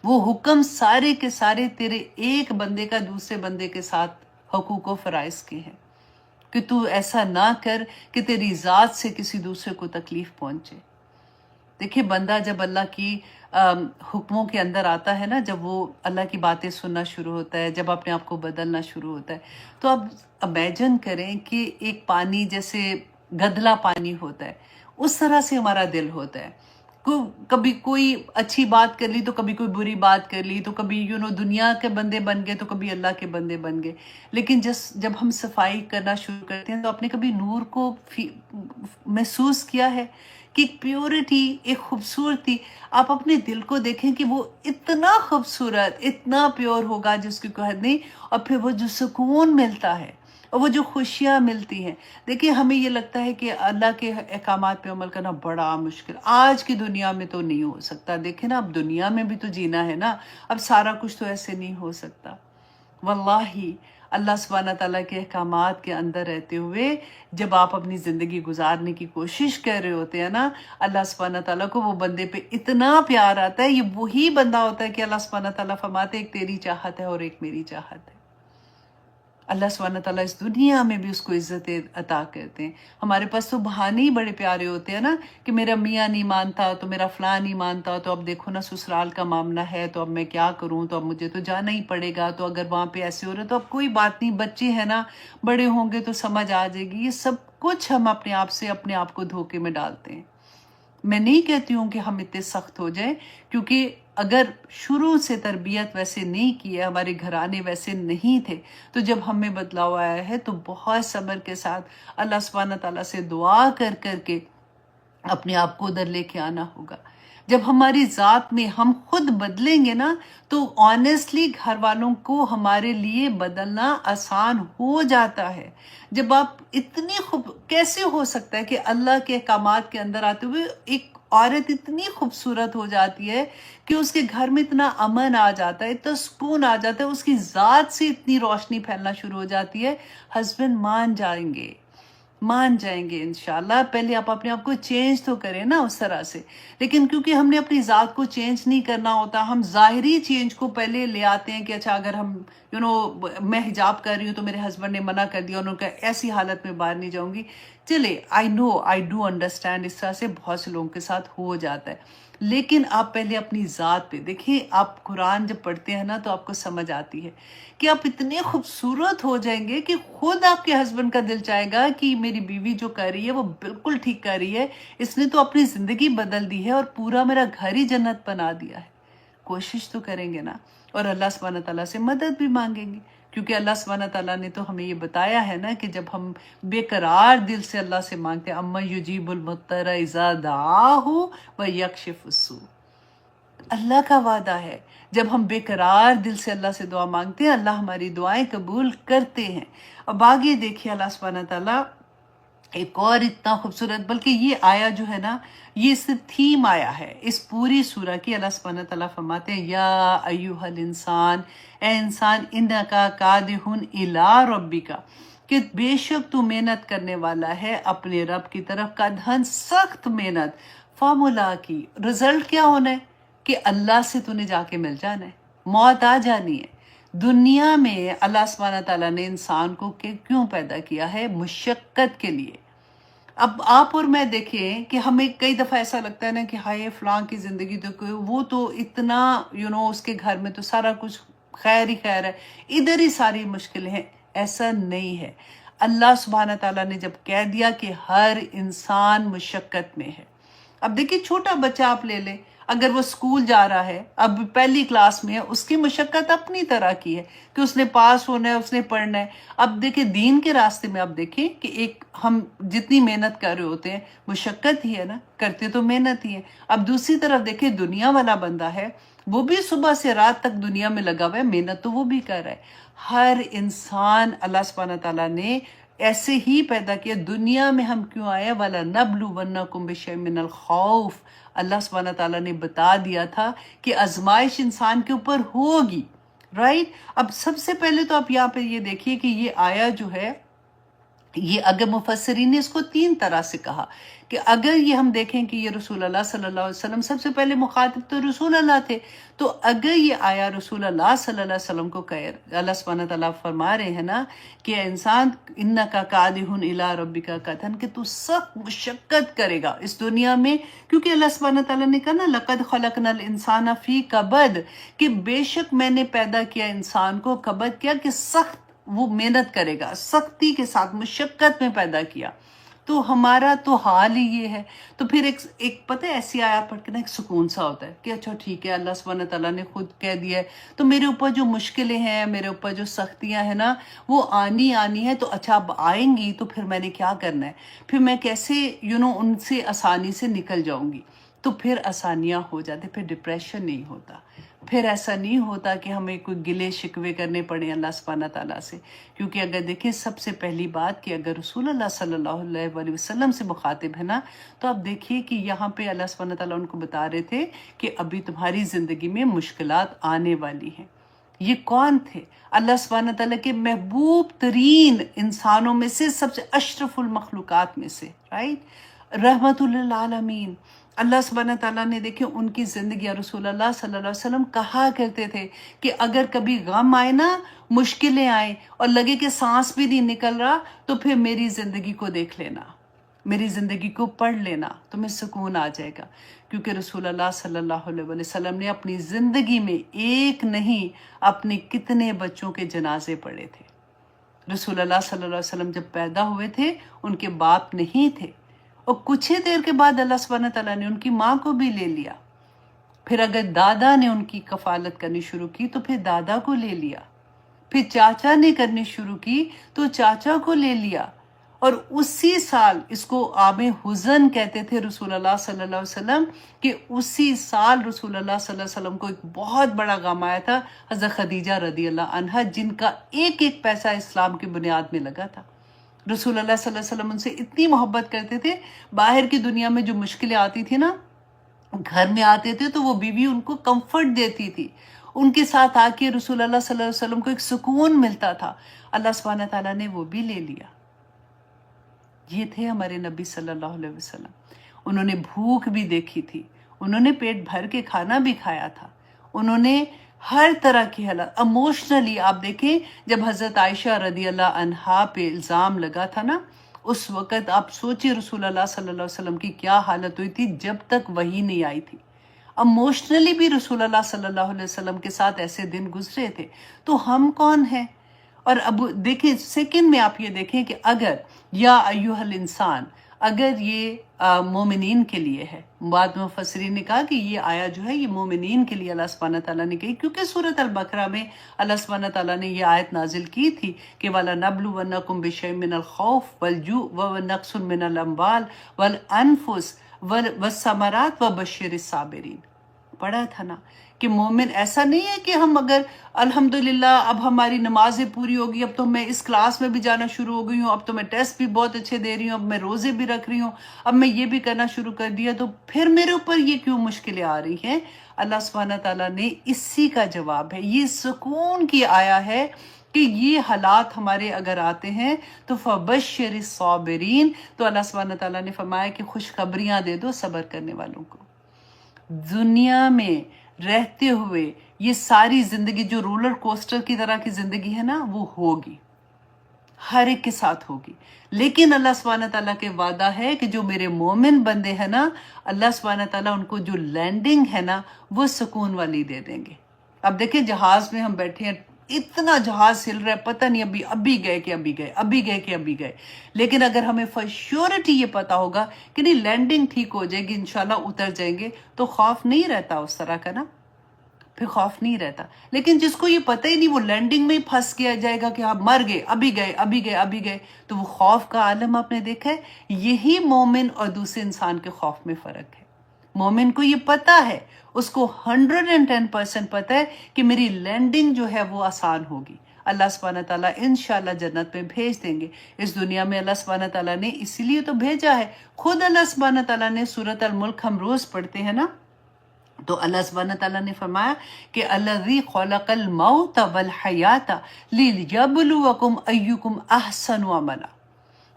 وہ حکم سارے کے سارے تیرے ایک بندے کا دوسرے بندے کے ساتھ حقوق و فرائض کے ہیں کہ تو ایسا نہ کر کہ تیری ذات سے کسی دوسرے کو تکلیف پہنچے۔ دیکھیں، بندہ جب اللہ کی حکموں کے اندر آتا ہے نا، جب وہ اللہ کی باتیں سننا شروع ہوتا ہے، جب اپنے آپ کو بدلنا شروع ہوتا ہے، تو اب امیجن کریں کہ ایک پانی جیسے گدلا پانی ہوتا ہے، اس طرح سے ہمارا دل ہوتا ہے۔ کبھی کوئی اچھی بات کر لی تو کبھی کوئی بری بات کر لی، تو کبھی دنیا کے بندے بن گئے تو کبھی اللہ کے بندے بن گئے۔ لیکن جب ہم صفائی کرنا شروع کرتے ہیں تو آپ نے کبھی نور کو محسوس کیا ہے کہ ایک پیورٹی، ایک خوبصورتی، آپ اپنے دل کو دیکھیں کہ وہ اتنا خوبصورت، اتنا پیور ہوگا جس کی کوئی حد نہیں، اور پھر وہ جو سکون ملتا ہے اور وہ جو خوشیاں ملتی ہیں۔ دیکھیں، ہمیں یہ لگتا ہے کہ اللہ کے احکامات پہ عمل کرنا بڑا مشکل، آج کی دنیا میں تو نہیں ہو سکتا۔ دیکھیں نا، اب دنیا میں بھی تو جینا ہے نا، اب سارا کچھ تو ایسے نہیں ہو سکتا۔ واللہ اللہ سبحانہ تعالیٰ کے احکامات کے اندر رہتے ہوئے جب آپ اپنی زندگی گزارنے کی کوشش کر رہے ہوتے ہیں نا، اللہ سبحانہ تعالیٰ کو وہ بندے پہ اتنا پیار آتا ہے. یہ وہی بندہ ہوتا ہے کہ اللہ سبحانہ تعالیٰ فرماتے ایک تیری چاہت ہے اور ایک میری چاہت ہے. اللہ سبحانہ تعالیٰ اس دنیا میں بھی اس کو عزت عطا کرتے ہیں. ہمارے پاس تو بہانے ہی بڑے پیارے ہوتے ہیں نا، کہ میرا میاں نہیں مانتا تو میرا فلاں نہیں مانتا، تو اب دیکھو نا سسرال کا معاملہ ہے تو اب میں کیا کروں، تو اب مجھے تو جانا ہی پڑے گا، تو اگر وہاں پہ ایسے ہو رہا ہے تو اب کوئی بات نہیں، بچے ہیں نا، بڑے ہوں گے تو سمجھ آ جائے گی. یہ سب کچھ ہم اپنے آپ کو دھوکے میں ڈالتے ہیں. میں نہیں کہتی ہوں کہ ہم اتنے سخت ہو جائیں، کیونکہ اگر شروع سے تربیت ویسے نہیں کی ہے، ہمارے گھرانے ویسے نہیں تھے، تو جب ہمیں بدلاؤ آیا ہے تو بہت صبر کے ساتھ اللہ سبحانہ تعالیٰ سے دعا کر کر کے اپنے آپ کو ادھر لے کے آنا ہوگا. جب ہماری ذات میں ہم خود بدلیں گے نا، تو آنیسٹلی گھر والوں کو ہمارے لیے بدلنا آسان ہو جاتا ہے. جب آپ کیسے ہو سکتا ہے کہ اللہ کے احکامات کے اندر آتے ہوئے ایک عورت اتنی خوبصورت ہو جاتی ہے کہ اس کے گھر میں اتنا امن آ جاتا ہے، اتنا سکون آ جاتا ہے، اس کی ذات سے اتنی روشنی پھیلنا شروع ہو جاتی ہے. ہسبینڈ مان جائیں گے انشاءاللہ. پہلے آپ اپنے آپ کو چینج تو کریں نا اس طرح سے. لیکن کیونکہ ہم نے اپنی ذات کو چینج نہیں کرنا ہوتا، ہم ظاہری چینج کو پہلے لے آتے ہیں کہ اچھا اگر ہم میں حجاب کر رہی ہوں تو میرے ہسبینڈ نے منع کر دیا، انہوں نے کہا ایسی حالت میں باہر نہیں جاؤں گی. چلے آئی ڈو انڈرسٹینڈ، اس طرح سے بہت سے لوگوں کے ساتھ ہو جاتا ہے. لیکن آپ پہلے اپنی ذات پہ دیکھیں. آپ قرآن جب پڑھتے ہیں نا تو آپ کو سمجھ آتی ہے کہ آپ اتنے خوبصورت ہو جائیں گے کہ خود آپ کے ہسبینڈ کا دل چاہے گا کہ میری بیوی جو کر رہی ہے وہ بالکل ٹھیک کر رہی ہے، اس نے تو اپنی زندگی بدل دی ہے اور پورا میرا گھر ہی جنت بنا دیا ہے. کوشش تو کریں گے نا، اور اللہ سبحانہ تعالیٰ سے مدد بھی مانگیں گے، کیونکہ اللہ سبحانہ تعالیٰ نے تو ہمیں یہ بتایا ہے نا کہ جب ہم بے قرار دل سے اللہ سے مانگتے ہیں، اَمَّن يُجِيبُ الْمُضْطَرَّ إِذَا دَعَاهُ وَيَكْشِفُ السُّوءَ. اللہ کا وعدہ ہے جب ہم بے قرار دل سے اللہ سے دعا مانگتے ہیں، اللہ ہماری دعائیں قبول کرتے ہیں. اب آگے دیکھیے اللہ سبحانہ تعالیٰ ایک اور اتنا خوبصورت، بلکہ یہ آیا جو ہے نا، یہ صرف تھیم آیا ہے اس پوری سورہ کی. اللہ سبحانہ تعالیٰ فرماتے ہیں یا ایوہ الانسان، اے انسان، انکا کادح الی ربک، کہ بے شک تو محنت کرنے والا ہے اپنے رب کی طرف، کدہن سخت محنت، فملاقی، رزلٹ کیا ہونا ہے کہ اللہ سے تو نے جا کے مل جانا ہے، موت آ جانی ہے. دنیا میں اللہ سبحانہ تعالیٰ نے انسان کو کیوں پیدا کیا ہے؟ مشقت کے لیے. اب آپ اور میں دیکھیں کہ ہمیں کئی دفعہ ایسا لگتا ہے نا کہ ہائے فلاں کی زندگی تو وہ تو اتنا اس کے گھر میں تو سارا کچھ خیر ہی خیر ہے، ادھر ہی ساری مشکلیں ہیں. ایسا نہیں ہے. اللہ سبحانہ تعالیٰ نے جب کہہ دیا کہ ہر انسان مشقت میں ہے. اب دیکھیں چھوٹا بچہ آپ لے لیں، اگر وہ اسکول جا رہا ہے، اب پہلی کلاس میں ہے، اس کی مشقت اپنی طرح کی ہے کہ اس نے پاس ہونا ہے، اس نے پڑھنا ہے. اب دیکھیں دین کے راستے میں آپ دیکھیں کہ ایک ہم جتنی محنت کر رہے ہوتے ہیں مشقت ہی ہے نا، کرتے تو محنت ہی ہے. اب دوسری طرف دیکھیں دنیا والا بندہ ہے، وہ بھی صبح سے رات تک دنیا میں لگا ہوا ہے، محنت تو وہ بھی کر رہا ہے. ہر انسان اللہ سبحانہ تعالیٰ نے ایسے ہی پیدا کیا. دنیا میں ہم کیوں آئے؟ وَلَنَبْلُوَنَّكُمْ بِشَيْءٍ مِّنَ الْخَوْفِ، اللہ سبحانہ تعالیٰ نے بتا دیا تھا کہ آزمائش انسان کے اوپر ہوگی. رائٹ. اب سب سے پہلے تو آپ یہاں پہ یہ دیکھیے کہ یہ آیا جو ہے، یہ اگر مفسرین نے اس کو تین طرح سے کہا کہ اگر یہ ہم دیکھیں کہ یہ رسول اللہ صلی اللہ علیہ وسلم، سب سے پہلے مخاطب تو رسول اللہ تھے، تو اگر یہ آیا رسول اللہ صلی اللہ علیہ وسلم کو اللہ سبحانہ تعالیٰ فرما رہے ہیں نا کہ اے انسان انکا کادح الی ربک کدحن، کہ تو سخت مشقت کرے گا اس دنیا میں، کیونکہ اللہ سبحانہ تعالیٰ نے کہا نا لقد خلقنا الانسان فی کبد، کہ بے شک میں نے پیدا کیا انسان کو کبد، کیا کہ سخت وہ محنت کرے گا، سختی کے ساتھ مشقت میں پیدا کیا. تو ہمارا تو حال ہی یہ ہے. تو پھر ایک پتہ ہے ایسی آیات پڑھ کے نا ایک سکون سا ہوتا ہے کہ اچھا ٹھیک ہے، اللہ سبحانہ تعالیٰ نے خود کہہ دیا ہے تو میرے اوپر جو مشکلیں ہیں، میرے اوپر جو سختیاں ہیں نا، وہ آنی ہے. تو اچھا اب آئیں گی تو پھر میں نے کیا کرنا ہے، پھر میں کیسے ان سے آسانی سے نکل جاؤں گی. تو پھر آسانیاں ہو جاتے، پھر ڈپریشن نہیں ہوتا، پھر ایسا نہیں ہوتا کہ ہمیں کوئی گلے شکوے کرنے پڑے اللہ سبحانہ تعالیٰ سے. کیونکہ اگر دیکھیں سب سے پہلی بات کہ اگر رسول اللہ صلی اللہ علیہ وسلم سے مخاطب ہے نا، تو آپ دیکھیے کہ یہاں پہ اللہ سبحانہ تعالیٰ ان کو بتا رہے تھے کہ ابھی تمہاری زندگی میں مشکلات آنے والی ہیں. یہ کون تھے؟ اللہ سبحانہ تعالیٰ کے محبوب ترین انسانوں میں سے، سب سے اشرف المخلوقات میں سے، رائٹ، رحمت للعالمین۔ اللہ سبحانہ تعالیٰ نے دیکھیں ان کی زندگی، رسول اللہ صلی اللہ علیہ وسلم کہا کرتے تھے کہ اگر کبھی غم آئے نا، مشکلیں آئیں اور لگے کہ سانس بھی نہیں نکل رہا، تو پھر میری زندگی کو دیکھ لینا، میری زندگی کو پڑھ لینا، تمہیں سکون آ جائے گا۔ کیونکہ رسول اللہ صلی اللہ علیہ وسلم نے اپنی زندگی میں ایک نہیں، اپنے کتنے بچوں کے جنازے پڑھے تھے۔ رسول اللہ صلی اللہ علیہ وسلم جب پیدا ہوئے تھے، ان کے باپ نہیں تھے، اور کچھ ہی دیر کے بعد اللہ سبحانہ تعالیٰ نے ان کی ماں کو بھی لے لیا۔ پھر اگر دادا نے ان کی کفالت کرنی شروع کی تو پھر دادا کو لے لیا، پھر چاچا نے کرنی شروع کی تو چاچا کو لے لیا، اور اسی سال، اس کو عام حزن کہتے تھے رسول اللہ صلی اللہ علیہ وسلم، کہ اسی سال رسول اللہ صلی اللہ علیہ وسلم کو ایک بہت بڑا غم آیا تھا، حضرت خدیجہ رضی اللہ عنہا، جن کا ایک ایک پیسہ اسلام کی بنیاد میں لگا تھا۔ رسول اللہ صلی اللہ علیہ وسلم ان سے اتنی محبت کرتے تھے، باہر کی دنیا میں جو مشکلیں آتی تھی نا، گھر میں آتے تھے تو وہ بیوی ان کو کمفرٹ دیتی تھی، ان کے ساتھ آ کے رسول اللہ صلی اللہ علیہ وسلم کو ایک سکون ملتا تھا۔ اللہ سبحانہ تعالیٰ نے وہ بھی لے لیا۔ یہ تھے ہمارے نبی صلی اللہ علیہ وسلم۔ انہوں نے بھوک بھی دیکھی تھی، انہوں نے پیٹ بھر کے کھانا بھی کھایا تھا، انہوں نے ہر طرح کی حالت اموشنلی، آپ دیکھیں جب حضرت عائشہ رضی اللہ عنہا پہ الزام لگا تھا نا، اس وقت آپ سوچیں رسول اللہ صلی اللہ علیہ وسلم کی کیا حالت ہوئی تھی جب تک وحی نہیں آئی تھی۔ اموشنلی بھی رسول اللہ صلی اللہ علیہ وسلم کے ساتھ ایسے دن گزرے تھے، تو ہم کون ہیں؟ اور اب دیکھیں سیکنڈ میں آپ یہ دیکھیں کہ اگر یا ایوہ الانسان، اگر یہ مومنین کے لیے ہے، بعد میں مفسرین نے کہا کہ یہ آیا جو ہے یہ مومنین کے لیے اللہ سبحانہ تعالیٰ نے کہی، کیونکہ سورۃ البقرہ میں اللہ سبحانہ تعالیٰ نے یہ آیت نازل کی تھی کہ وَلَنَبْلُوَنَّكُمْ بِشَيْءٍ مِّنَ الْخَوْفِ وَالْجُوعِ وَنَقْصٍ مِّنَ الْأَمْوَالِ وَالْأَنفُسِ وَالثَّمَرَاتِ وَبَشِّرِ الصَّابِرِينَ۔ پڑھا تھا نا کہ مومن ایسا نہیں ہے کہ ہم اگر الحمدللہ اب ہماری نمازیں پوری ہوگی، اب تو میں اس کلاس میں بھی جانا شروع ہو گئی ہوں، اب تو میں ٹیسٹ بھی بہت اچھے دے رہی ہوں، اب میں روزے بھی رکھ رہی ہوں، اب میں یہ بھی کرنا شروع کر دیا، تو پھر میرے اوپر یہ کیوں مشکلیں آ رہی ہیں؟ اللہ سبحانہ تعالیٰ نے اسی کا جواب ہے، یہ سکون کی آیا ہے کہ یہ حالات ہمارے اگر آتے ہیں تو فبشر الصابرین، تو اللہ سبحانہ تعالیٰ نے فرمایا کہ خوشخبریاں دے دو صبر کرنے والوں کو۔ دنیا میں رہتے ہوئے یہ ساری زندگی جو رولر کوسٹر کی طرح کی زندگی ہے نا، وہ ہوگی، ہر ایک کے ساتھ ہوگی، لیکن اللہ سبحانہ تعالیٰ کے وعدہ ہے کہ جو میرے مومن بندے ہیں نا، اللہ سبحانہ تعالیٰ ان کو جو لینڈنگ ہے نا وہ سکون والی دے دیں گے۔ اب دیکھیں جہاز میں ہم بیٹھے ہیں، اتنا جہاز ہل رہا ہے، پتہ نہیں ابھی گئے کہ ابھی گئے، ابھی گئے کہ ابھی گئے، لیکن اگر ہمیں فور شیورٹی یہ پتا ہوگا کہ نہیں لینڈنگ ٹھیک ہو جائے گی، انشاءاللہ اتر جائیں گے، تو خوف نہیں رہتا اس طرح کا نا، پھر خوف نہیں رہتا۔ لیکن جس کو یہ پتہ ہی نہیں، وہ لینڈنگ میں ہی پھنس گیا جائے گا کہ آپ مر گئے، ابھی گئے ابھی گئے ابھی گئے، تو وہ خوف کا عالم آپ نے دیکھا ہے۔ یہی مومن اور دوسرے انسان کے خوف میں فرق ہے۔ مومن کو یہ پتا ہے، اس کو 110% پتا ہے کہ میری لینڈنگ جو ہے وہ آسان ہوگی، اللہ سبحانہ تعالیٰ انشاءاللہ جنت میں بھیج دیں گے۔ اس دنیا میں اللہ سبحانہ تعالیٰ نے اسی لیے تو بھیجا ہے، خود اللہ سبحانہ تعالیٰ نے سورۃ الملک ہم روز پڑھتے ہیں نا، تو اللہ سبحانہ تعالیٰ نے فرمایا کہ الذی خلق الموت والحیات لیبلوکم ایکم احسن عملا،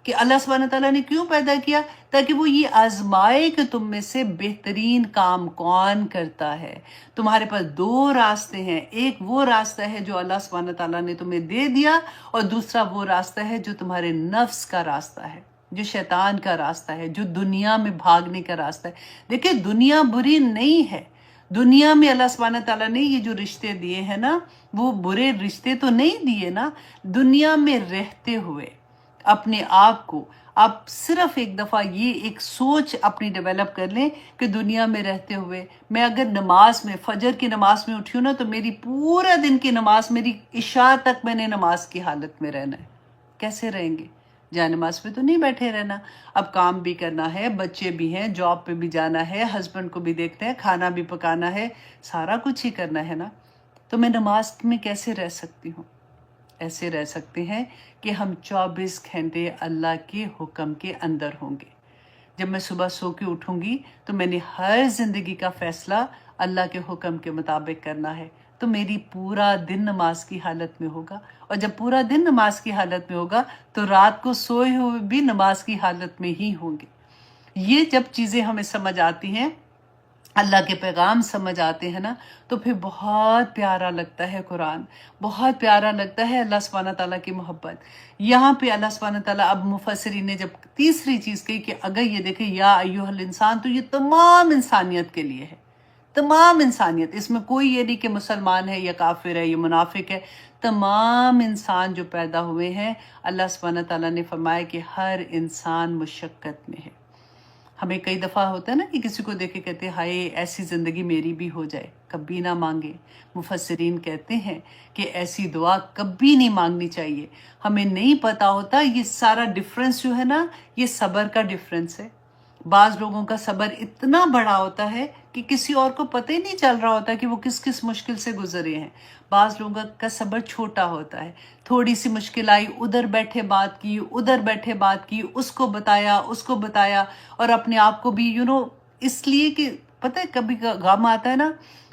کہ اللہ سبحانہ تعالیٰ نے کیوں پیدا کیا؟ تاکہ وہ یہ آزمائے کہ تم میں سے بہترین کام کون کرتا ہے۔ تمہارے پاس دو راستے ہیں، ایک وہ راستہ ہے جو اللہ سبحانہ تعالیٰ نے تمہیں دے دیا، اور دوسرا وہ راستہ ہے جو تمہارے نفس کا راستہ ہے، جو شیطان کا راستہ ہے، جو دنیا میں بھاگنے کا راستہ ہے۔ دیکھیں دنیا بری نہیں ہے، دنیا میں اللہ سبحانہ تعالیٰ نے یہ جو رشتے دیے ہیں نا، وہ برے رشتے تو نہیں دیے نا۔ دنیا میں رہتے ہوئے اپنے آپ کو، آپ صرف ایک دفعہ یہ ایک سوچ اپنی ڈیولپ کر لیں کہ دنیا میں رہتے ہوئے میں اگر نماز میں، فجر کی نماز میں اٹھی ہوں نا، تو میری پورا دن کی نماز، میری عشاء تک میں نے نماز کی حالت میں رہنا ہے۔ کیسے رہیں گے؟ جائے نماز پہ تو نہیں بیٹھے رہنا، اب کام بھی کرنا ہے، بچے بھی ہیں، جاب پہ بھی جانا ہے، ہسبینڈ کو بھی دیکھنا ہے، کھانا بھی پکانا ہے، سارا کچھ ہی کرنا ہے نا، تو میں نماز میں کیسے رہ سکتی ہوں؟ ایسے رہ سکتے ہیں کہ ہم 24 گھنٹے اللہ کے حکم کے اندر ہوں گے۔ جب میں صبح سو کے اٹھوں گی تو میں نے ہر زندگی کا فیصلہ اللہ کے حکم کے مطابق کرنا ہے، تو میری پورا دن نماز کی حالت میں ہوگا، اور جب پورا دن نماز کی حالت میں ہوگا تو رات کو سوئے ہوئے بھی نماز کی حالت میں ہی ہوں گے۔ یہ جب چیزیں ہمیں سمجھ آتی ہیں، اللہ کے پیغام سمجھ آتے ہیں نا، تو پھر بہت پیارا لگتا ہے قرآن، بہت پیارا لگتا ہے اللہ سبحانہ تعالیٰ کی محبت۔ یہاں پہ اللہ سبحانہ تعالیٰ اب مفسرین نے جب تیسری چیز کہی کہ اگر یہ دیکھیں یا ایھا الانسان، تو یہ تمام انسانیت کے لیے ہے، تمام انسانیت، اس میں کوئی یہ نہیں کہ مسلمان ہے یا کافر ہے یا منافق ہے، تمام انسان جو پیدا ہوئے ہیں، اللہ سبحانہ تعالیٰ نے فرمایا کہ ہر انسان مشقت میں ہے۔ ہمیں کئی دفعہ ہوتا ہے نا کہ کسی کو دیکھ کے کہتے ہیں ہائے ایسی زندگی میری بھی ہو جائے، کبھی نہ مانگے۔ مفسرین کہتے ہیں کہ ایسی دعا کبھی نہیں مانگنی چاہیے۔ ہمیں نہیں پتا ہوتا یہ سارا ڈفرنس جو ہے نا، یہ صبر کا ڈفرنس ہے۔ بعض لوگوں کا صبر اتنا بڑا ہوتا ہے کہ کسی اور کو پتہ ہی نہیں چل رہا ہوتا کہ وہ کس کس مشکل سے گزرے ہیں۔ بعض لوگوں کا صبر چھوٹا ہوتا ہے، تھوڑی سی مشکل آئی، ادھر بیٹھے بات کی، ادھر بیٹھے بات کی، اس کو بتایا، اور اپنے آپ کو بھی اس لیے کہ پتہ ہے کبھی غم آتا ہے نا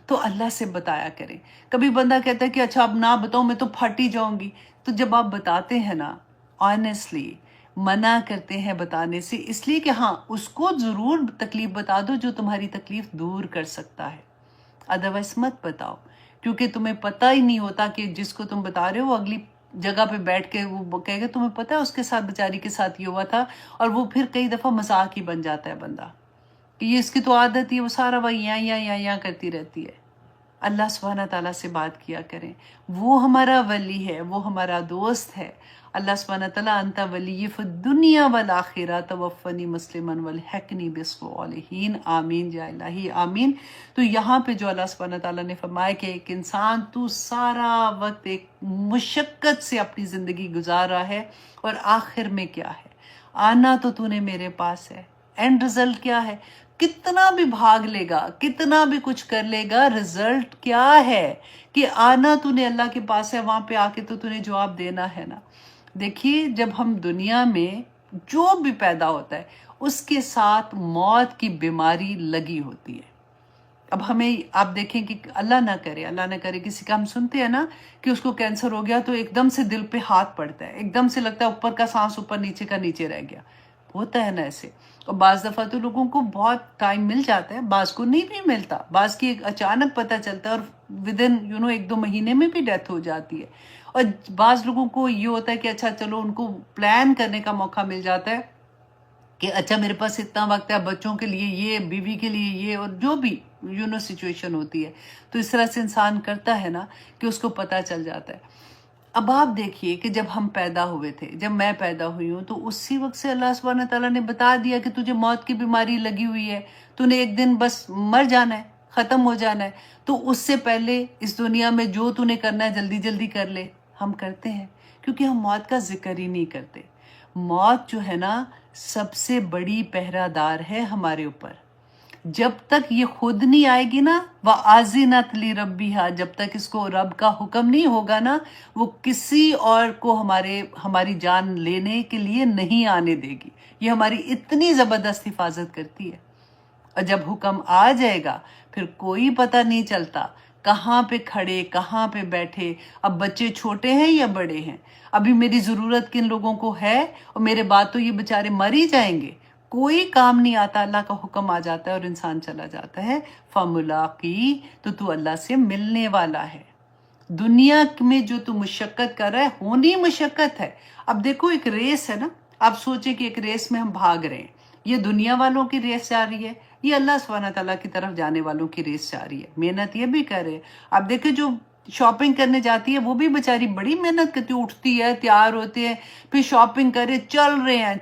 تو اللہ سے بتایا کریں۔ کبھی بندہ کہتا ہے کہ اچھا اب نہ بتاؤں میں تو پھٹ ہی جاؤں گی، تو جب آپ بتاتے ہیں نا آنیسٹلی، منع کرتے ہیں بتانے سے، اس لیے کہ ہاں اس کو ضرور تکلیف بتا دو جو تمہاری تکلیف دور کر سکتا ہے، ادروائز مت بتاؤ، کیونکہ تمہیں پتہ ہی نہیں ہوتا کہ جس کو تم بتا رہے ہو وہ اگلی جگہ پہ بیٹھ کے وہ کہے گا تمہیں پتہ ہے اس کے ساتھ بیچاری کے ساتھ یہ ہوا تھا، اور وہ پھر کئی دفعہ مذاق ہی بن جاتا ہے بندہ کہ یہ اس کی تو عادت ہی ہے، وہ سارا وہ یہاں کرتی رہتی ہے۔ اللہ سبحانہ تعالیٰ سے بات کیا کریں، وہ ہمارا ولی ہے، وہ ہمارا دوست ہے۔ اللہ سبحانہ تعالیٰ انت ولی فی الدنیا والآخرہ توفنی مسلما والحقنی بالصالحین، آمین یا الہی آمین۔ تو یہاں پہ جو اللہ سبحانہ تعالیٰ نے فرمایا کہ ایک انسان تو سارا وقت ایک مشقت سے اپنی زندگی گزار رہا ہے، اور آخر میں کیا ہے؟ آنا تو نے میرے پاس ہے، اینڈ رزلٹ کیا ہے؟ کتنا بھی بھاگ لے گا، کتنا بھی کچھ کر لے گا، رزلٹ کیا ہے؟ کہ آنا نے اللہ کے پاس ہے، وہاں پہ آ کے تو نے جواب دینا ہے نا۔ دیکھیے جب ہم دنیا میں جو بھی پیدا ہوتا ہے اس کے ساتھ موت کی بیماری لگی ہوتی ہے۔ اب ہمیں آپ دیکھیں کہ اللہ نہ کرے کسی کا ہم سنتے ہیں نا کہ اس کو کینسر ہو گیا تو ایک دم سے دل پہ ہاتھ پڑتا ہے، ایک دم سے لگتا ہے اوپر کا سانس اوپر، نیچے کا نیچے رہ گیا، ہوتا ہے نا ایسے۔ اور بعض دفعہ تو لوگوں کو بہت ٹائم مل جاتا ہے، بعض کو نہیں بھی ملتا، بعض کی اچانک پتہ چلتا ہے اور ودن 1-2 مہینے میں بھی ڈیتھ ہو جاتی ہے۔ اور بعض لوگوں کو یہ ہوتا ہے کہ اچھا چلو ان کو پلان کرنے کا موقع مل جاتا ہے کہ اچھا میرے پاس اتنا وقت ہے، بچوں کے لیے یہ، بیوی کے لیے یہ، اور جو بھی سچویشن ہوتی ہے، تو اس طرح سے انسان کرتا ہے نا کہ اس کو پتہ چل جاتا ہے۔ اب آپ دیکھیے کہ جب ہم پیدا ہوئے تھے، جب میں پیدا ہوئی ہوں، تو اسی وقت سے اللہ سبحانہ تعالیٰ نے بتا دیا کہ تجھے موت کی بیماری لگی ہوئی ہے، تو نے ایک دن بس مر جانا ہے، ختم ہو جانا ہے۔ تو اس سے پہلے اس دنیا میں جو تو نے کرنا ہے جلدی جلدی کر لے۔ ہم کرتے ہیں کیونکہ ہم موت کا ذکر ہی نہیں کرتے۔ موت جو ہے نا سب سے بڑی پہرہ دار ہے ہمارے اوپر۔ جب تک یہ خود نہیں آئے گی نا، وَآذِنَتْ لِرَبِّهَا، جب تک اس کو رب کا حکم نہیں ہوگا نا، وہ کسی اور کو ہماری جان لینے کے لیے نہیں آنے دے گی۔ یہ ہماری اتنی زبردست حفاظت کرتی ہے، اور جب حکم آ جائے گا پھر کوئی پتہ نہیں چلتا کہاں پہ کھڑے، کہاں پہ بیٹھے۔ اب بچے چھوٹے ہیں یا بڑے ہیں، ابھی میری ضرورت کن لوگوں کو ہے، اور میرے بعد تو یہ بیچارے مر ہی جائیں گے، کوئی کام نہیں آتا، اللہ کا حکم آ جاتا ہے اور انسان چلا جاتا ہے۔ فَمُلَاقِی، تو اللہ سے ملنے والا ہے۔ دنیا میں جو تو مشقت کر رہا ہے، ہونی مشقت ہے۔ اب دیکھو ایک ریس ہے نا، آپ سوچیں کہ ایک ریس میں ہم بھاگ رہے ہیں، یہ دنیا والوں کی ریس جا رہی ہے، یہ اللہ سبحانہ تعالیٰ کی طرف جانے والوں کی ریس جا رہی ہے، محنت یہ بھی کر رہے ہیں۔ اب دیکھیں جو شاپنگ کرنے جاتی ہے وہ بھی بیچاری بڑی محنت کرتی ہے، اٹھتی ہے، تیار ہوتے ہیں، پھر شاپنگ کرے، چل رہے ہیں،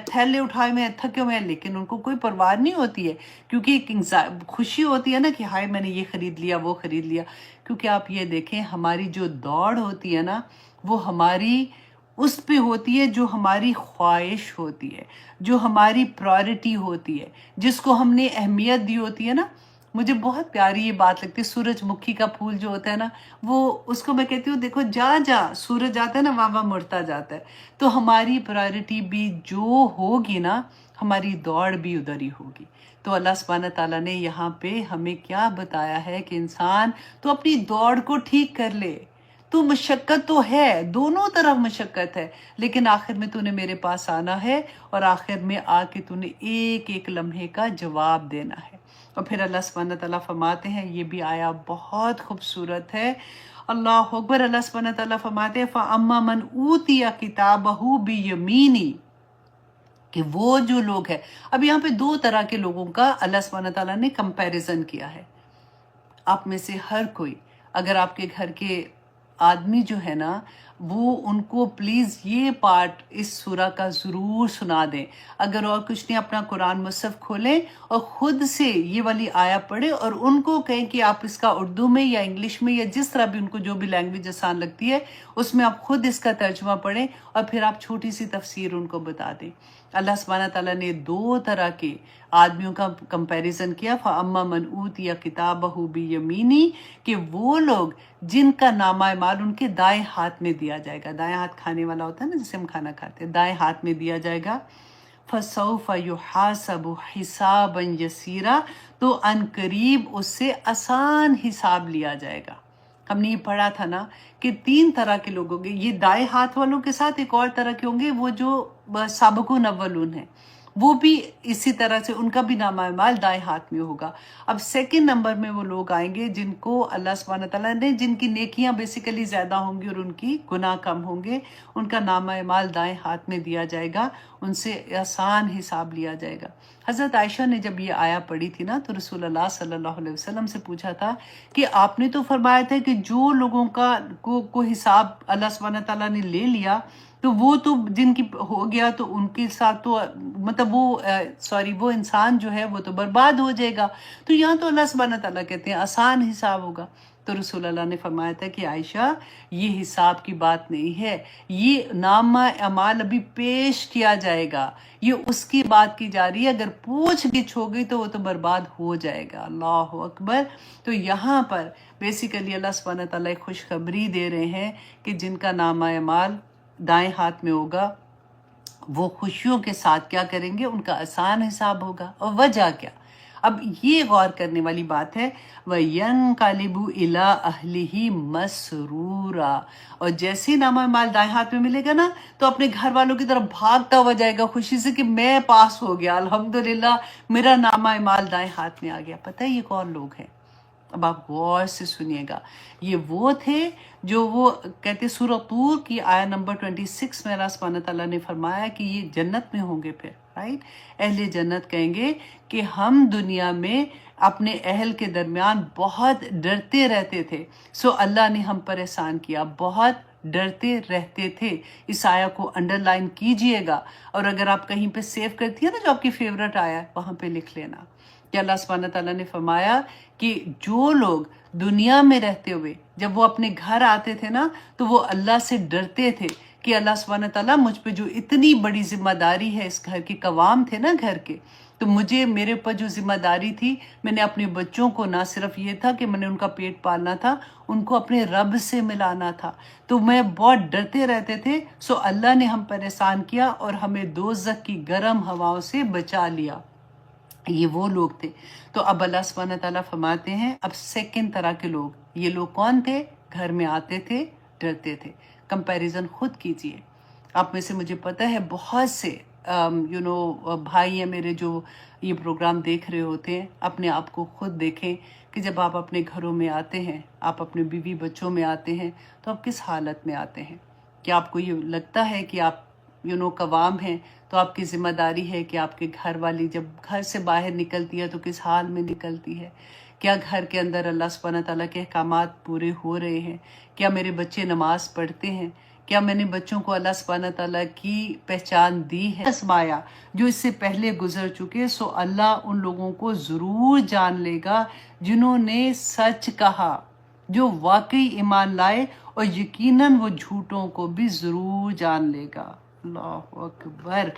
تھیلے اٹھائے ہوئے ہیں، تھکے ہوئے ہیں، لیکن ان کو کوئی پرواہ نہیں ہوتی ہے، کیونکہ ایک خوشی ہوتی ہے نا کہ ہائے میں نے یہ خرید لیا، وہ خرید لیا۔ کیونکہ آپ یہ دیکھیں ہماری جو دوڑ ہوتی ہے نا، وہ ہماری اس پہ ہوتی ہے جو ہماری خواہش ہوتی ہے، جو ہماری پرائرٹی ہوتی ہے، جس کو ہم نے اہمیت دی ہوتی ہے نا۔ مجھے بہت پیاری یہ بات لگتی ہے، سورج مکھی کا پھول جو ہوتا ہے نا، وہ اس کو میں کہتی ہوں دیکھو جا سورج جاتا ہے نا وہاں مڑتا جاتا ہے۔ تو ہماری پرائرٹی بھی جو ہوگی نا، ہماری دوڑ بھی ادھر ہی ہوگی۔ تو اللہ سبحانہ تعالیٰ نے یہاں پہ ہمیں کیا بتایا ہے کہ انسان تو اپنی دوڑ کو ٹھیک کر لے، تو مشقت تو ہے، دونوں طرف مشقت ہے، لیکن آخر میں تو نے میرے پاس آنا ہے اور آخر میں آ کے تو نے ایک ایک لمحے کا جواب دینا ہے۔ اور پھر اللہ سبحانہ تعالیٰ فرماتے ہیں، یہ بھی آیا بہت خوبصورت ہے، اللہ اکبر، اللہ سبحانہ تعالیٰ فرماتے ہیں فَأَمَّا مَنْ أُوتِيَ كِتَابَهُ بِيَمِينِهِ، کہ وہ جو لوگ ہیں، اب یہاں پہ دو طرح کے لوگوں کا اللہ سبحانہ تعالیٰ نے کمپیریزن کیا ہے۔ آپ میں سے ہر کوئی، اگر آپ کے گھر کے آدمی جو ہے نا، وہ ان کو پلیز یہ پارٹ اس سورہ کا ضرور سنا دیں۔ اگر اور کچھ نہیں، اپنا قرآن مصحف کھولیں اور خود سے یہ والی آیا پڑھیں اور ان کو کہیں کہ آپ اس کا اردو میں یا انگلش میں یا جس طرح بھی ان کو جو بھی لینگویج آسان لگتی ہے اس میں آپ خود اس کا ترجمہ پڑھیں اور پھر آپ چھوٹی سی تفسیر ان کو بتا دیں۔ اللہ سبحانہ تعالیٰ نے دو طرح کے آدمیوں کا کمپیریزن کیا، فَأَمَّا مَنْ أُوتِيَ كِتَابَهُ بِيَمِينِهِ، کہ وہ لوگ جن کا نامہ اعمال ان کے دائیں ہاتھ میں دیا جائے گا، دائیں ہاتھ کھانے والا ہوتا ہے نا جسے ہم کھانا کھاتے ہیں، دائیں ہاتھ میں دیا جائے گا، فَسَوْفَ يُحَاسَبُ حِسَابًا يَسِيرًا، تو ان قریب اس سے آسان حساب لیا جائے گا۔ ہم نے یہ پڑھا تھا نا کہ تین طرح کے لوگ ہوں گے، یہ دائیں ہاتھ والوں کے ساتھ ایک اور طرح کے ہوں گے، وہ جو سابقون اولون ہیں، وہ بھی اسی طرح سے ان کا بھی نامہ اعمال دائیں ہاتھ میں ہوگا۔ اب سیکنڈ نمبر میں وہ لوگ آئیں گے جن کو اللہ سبحانہ تعالیٰ نے، جن کی نیکیاں بیسیکلی زیادہ ہوں گی اور ان کی گناہ کم ہوں گے، ان کا نامہ اعمال دائیں ہاتھ میں دیا جائے گا، ان سے آسان حساب لیا جائے گا۔ حضرت عائشہ نے جب یہ آیا پڑھی تھی نا تو رسول اللہ صلی اللہ علیہ وسلم سے پوچھا تھا کہ آپ نے تو فرمایا تھا کہ جو لوگوں کا کو حساب اللہ سبحانہ تعالیٰ نے لے لیا تو وہ تو جن کی ہو گیا تو ان کے ساتھ تو مطلب وہ انسان جو ہے وہ تو برباد ہو جائے گا، تو یہاں تو اللہ سبحانہ تعالیٰ کہتے ہیں آسان حساب ہوگا۔ تو رسول اللہ نے فرمایا تھا کہ عائشہ یہ حساب کی بات نہیں ہے، یہ نامہ اعمال ابھی پیش کیا جائے گا، یہ اس کی بات کی جا رہی ہے، اگر پوچھ گچھ ہو گئی تو وہ تو برباد ہو جائے گا۔ اللہ اکبر۔ تو یہاں پر بیسیکلی اللہ سبحانہ تعالیٰ ایک خوشخبری دے رہے ہیں کہ جن کا نامہ اعمال دائیں ہاتھ میں ہوگا وہ خوشیوں کے ساتھ کیا کریں گے، ان کا آسان حساب ہوگا۔ اور وجہ کیا؟ اب یہ غور کرنے والی بات ہے، وَيَنْقَلِبُ إِلَىٰ أَهْلِهِ مَسْرُورًا، اور جیسے ہی نامہ اعمال دائیں ہاتھ میں ملے گا نا تو اپنے گھر والوں کی طرف بھاگتا ہوا جائے گا خوشی سے کہ میں پاس ہو گیا، الحمدللہ میرا نامہ اعمال دائیں ہاتھ میں آ گیا۔ پتہ ہے یہ کون لوگ ہیں؟ اب آپ غور سے سنیے گا، یہ وہ تھے جو وہ کہتے سورہ طور کی آیہ نمبر 26 میں اللہ سبحانہ تعالیٰ نے فرمایا کہ یہ جنت میں ہوں گے، پھر رائٹ اہل جنت کہیں گے کہ ہم دنیا میں اپنے اہل کے درمیان بہت ڈرتے رہتے تھے، سو اللہ نے ہم پر احسان کیا، بہت ڈرتے رہتے تھے۔ اس آیہ کو انڈر لائن کیجئے گا، اور اگر آپ کہیں پہ سیو کرتی ہے نا جو آپ کی فیورٹ آیا ہے وہاں پہ لکھ لینا کہ اللہ سبحانہ تعالیٰ نے فرمایا کہ جو لوگ دنیا میں رہتے ہوئے جب وہ اپنے گھر آتے تھے نا تو وہ اللہ سے ڈرتے تھے کہ اللہ سبحانہ تعالیٰ مجھ پہ جو اتنی بڑی ذمہ داری ہے، اس گھر کے قوام تھے نا گھر کے، تو میرے اوپر جو ذمہ داری تھی، میں نے اپنے بچوں کو نہ صرف یہ تھا کہ میں نے ان کا پیٹ پالنا تھا، ان کو اپنے رب سے ملانا تھا، تو میں بہت ڈرتے رہتے تھے، سو اللہ نے ہم پر احسان کیا اور ہمیں دوزخ کی گرم ہواؤں سے بچا لیا۔ یہ وہ لوگ تھے۔ تو اب اللہ سبحانہ تعالیٰ فرماتے ہیں اب سیکنڈ طرح کے لوگ، یہ لوگ کون تھے؟ گھر میں آتے تھے، ڈرتے تھے۔ کمپیریزن خود کیجئے۔ آپ میں سے مجھے پتہ ہے بہت سے بھائی ہیں میرے جو یہ پروگرام دیکھ رہے ہوتے ہیں، اپنے آپ کو خود دیکھیں کہ جب آپ اپنے گھروں میں آتے ہیں، آپ اپنے بیوی بچوں میں آتے ہیں تو آپ کس حالت میں آتے ہیں؟ کیا آپ کو یہ لگتا ہے کہ آپ قوام ہیں تو آپ کی ذمہ داری ہے کہ آپ کے گھر والی جب گھر سے باہر نکلتی ہے تو کس حال میں نکلتی ہے؟ کیا گھر کے اندر اللہ سبحانہ تعالیٰ کے احکامات پورے ہو رہے ہیں؟ کیا میرے بچے نماز پڑھتے ہیں؟ کیا میں نے بچوں کو اللہ سبحانہ تعالیٰ کی پہچان دی ہے؟ آزمایا جو اس سے پہلے گزر چکے، سو اللہ ان لوگوں کو ضرور جان لے گا جنہوں نے سچ کہا، جو واقعی ایمان لائے، اور یقیناً وہ جھوٹوں کو بھی ضرور جان لے گا۔ اللہ اکبر۔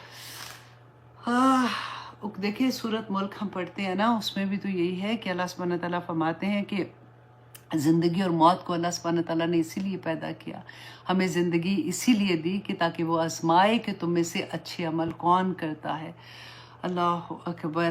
دیکھیں سورۃ ملک ہم پڑھتے ہیں نا، اس میں بھی تو یہی ہے کہ اللہ سبحانہ تعالیٰ فرماتے ہیں کہ زندگی اور موت کو اللہ سبحانہ تعالیٰ نے اسی لیے پیدا کیا، ہمیں زندگی اسی لیے دی کہ تاکہ وہ آزمائے کہ تم میں سے اچھے عمل کون کرتا ہے۔ اللہ اکبر۔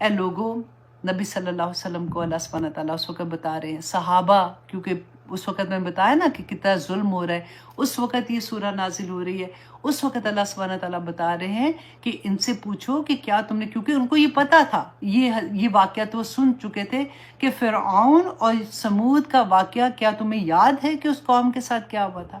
اے لوگوں، نبی صلی اللہ علیہ وسلم کو اللہ سبحانہ تعالیٰ اس وقت بتا رہے ہیں، صحابہ، کیونکہ اس وقت میں بتایا نا کہ کتنا ظلم ہو رہا ہے، اس وقت یہ سورہ نازل ہو رہی ہے، اس وقت اللہ سبحانہ تعالیٰ بتا رہے ہیں کہ ان سے پوچھو کہ کیا تم نے، کیونکہ ان کو یہ پتا تھا، یہ واقعہ تو سن چکے تھے کہ فرعون اور سمود کا واقعہ کیا تمہیں یاد ہے کہ اس قوم کے ساتھ کیا ہوا تھا؟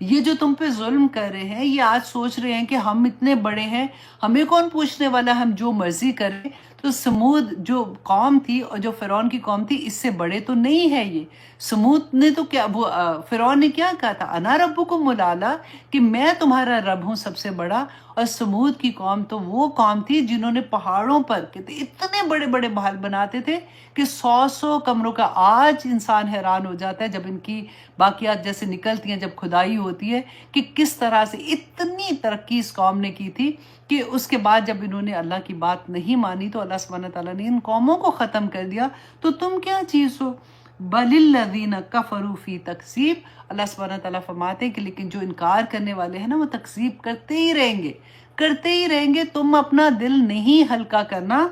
یہ جو تم پہ ظلم کر رہے ہیں، یہ آج سوچ رہے ہیں کہ ہم اتنے بڑے ہیں، ہمیں کون پوچھنے والا ہے، ہم جو مرضی کریں۔ تو سمود جو قوم تھی اور جو فرعون کی قوم تھی، اس سے بڑے تو نہیں ہے یہ۔ سمود نے تو کیا، وہ فرعون نے کیا کہا تھا، انا ربکم الاعلی، کہ میں تمہارا رب ہوں سب سے بڑا۔ اور سمود کی قوم تو وہ قوم تھی جنہوں نے پہاڑوں پر اتنے بڑے بڑے محل بناتے تھے کہ 100 کمروں کا۔ آج انسان حیران ہو جاتا ہے جب ان کی باقیات جیسے نکلتی ہیں، جب کھدائی ہوتی ہے، کہ کس طرح سے اتنی ترقی اس قوم نے کی تھی کہ اس کے بعد جب انہوں نے اللہ کی بات نہیں مانی تو اللہ سبحانہ تعالیٰ نے ان قوموں کو ختم کر دیا۔ تو تم کیا چیز ہو؟ بل الذین کفروا فی تکذیب، اللہ سبحانہ تعالیٰ فرماتے ہیں کہ لیکن جو انکار کرنے والے ہیں نا، وہ تکذیب کرتے ہی رہیں گے، کرتے ہی رہیں گے، تم اپنا دل نہیں ہلکا کرنا۔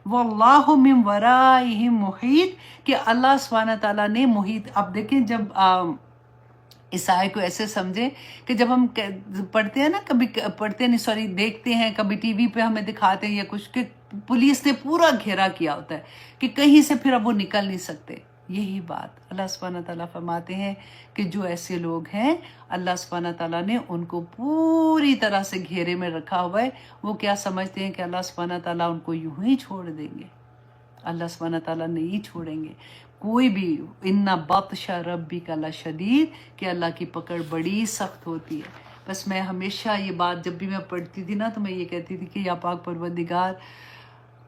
واللہ من ورائہم محیط، کہ اللہ سبحانہ تعالیٰ نے محیط۔ اب دیکھیں، جب اس آیت کو ایسے سمجھیں کہ جب ہم پڑھتے ہیں نا، کبھی پڑھتے نہیں، سوری، دیکھتے ہیں کبھی ٹی وی پہ ہمیں دکھاتے ہیں یا کچھ، کہ پولیس نے پورا گھیرا کیا ہوتا ہے کہ کہیں سے پھر اب وہ نکل نہیں سکتے۔ یہی بات اللہ سبحانہ تعالیٰ فرماتے ہیں کہ جو ایسے لوگ ہیں، اللہ سبحانہ تعالیٰ نے ان کو پوری طرح سے گھیرے میں رکھا ہوا ہے۔ وہ کیا سمجھتے ہیں کہ اللہ سبحانہ تعالیٰ ان کو یوں ہی چھوڑ دیں گے؟ اللہ سبحانہ تعالیٰ نہیں چھوڑیں گے کوئی بھی۔ ان بطش ربک لشدید، کہ اللہ کی پکڑ بڑی سخت ہوتی ہے۔ بس میں ہمیشہ یہ بات جب بھی میں پڑھتی تھی نا، تو میں یہ کہتی تھی کہ یا پاک پروردگار،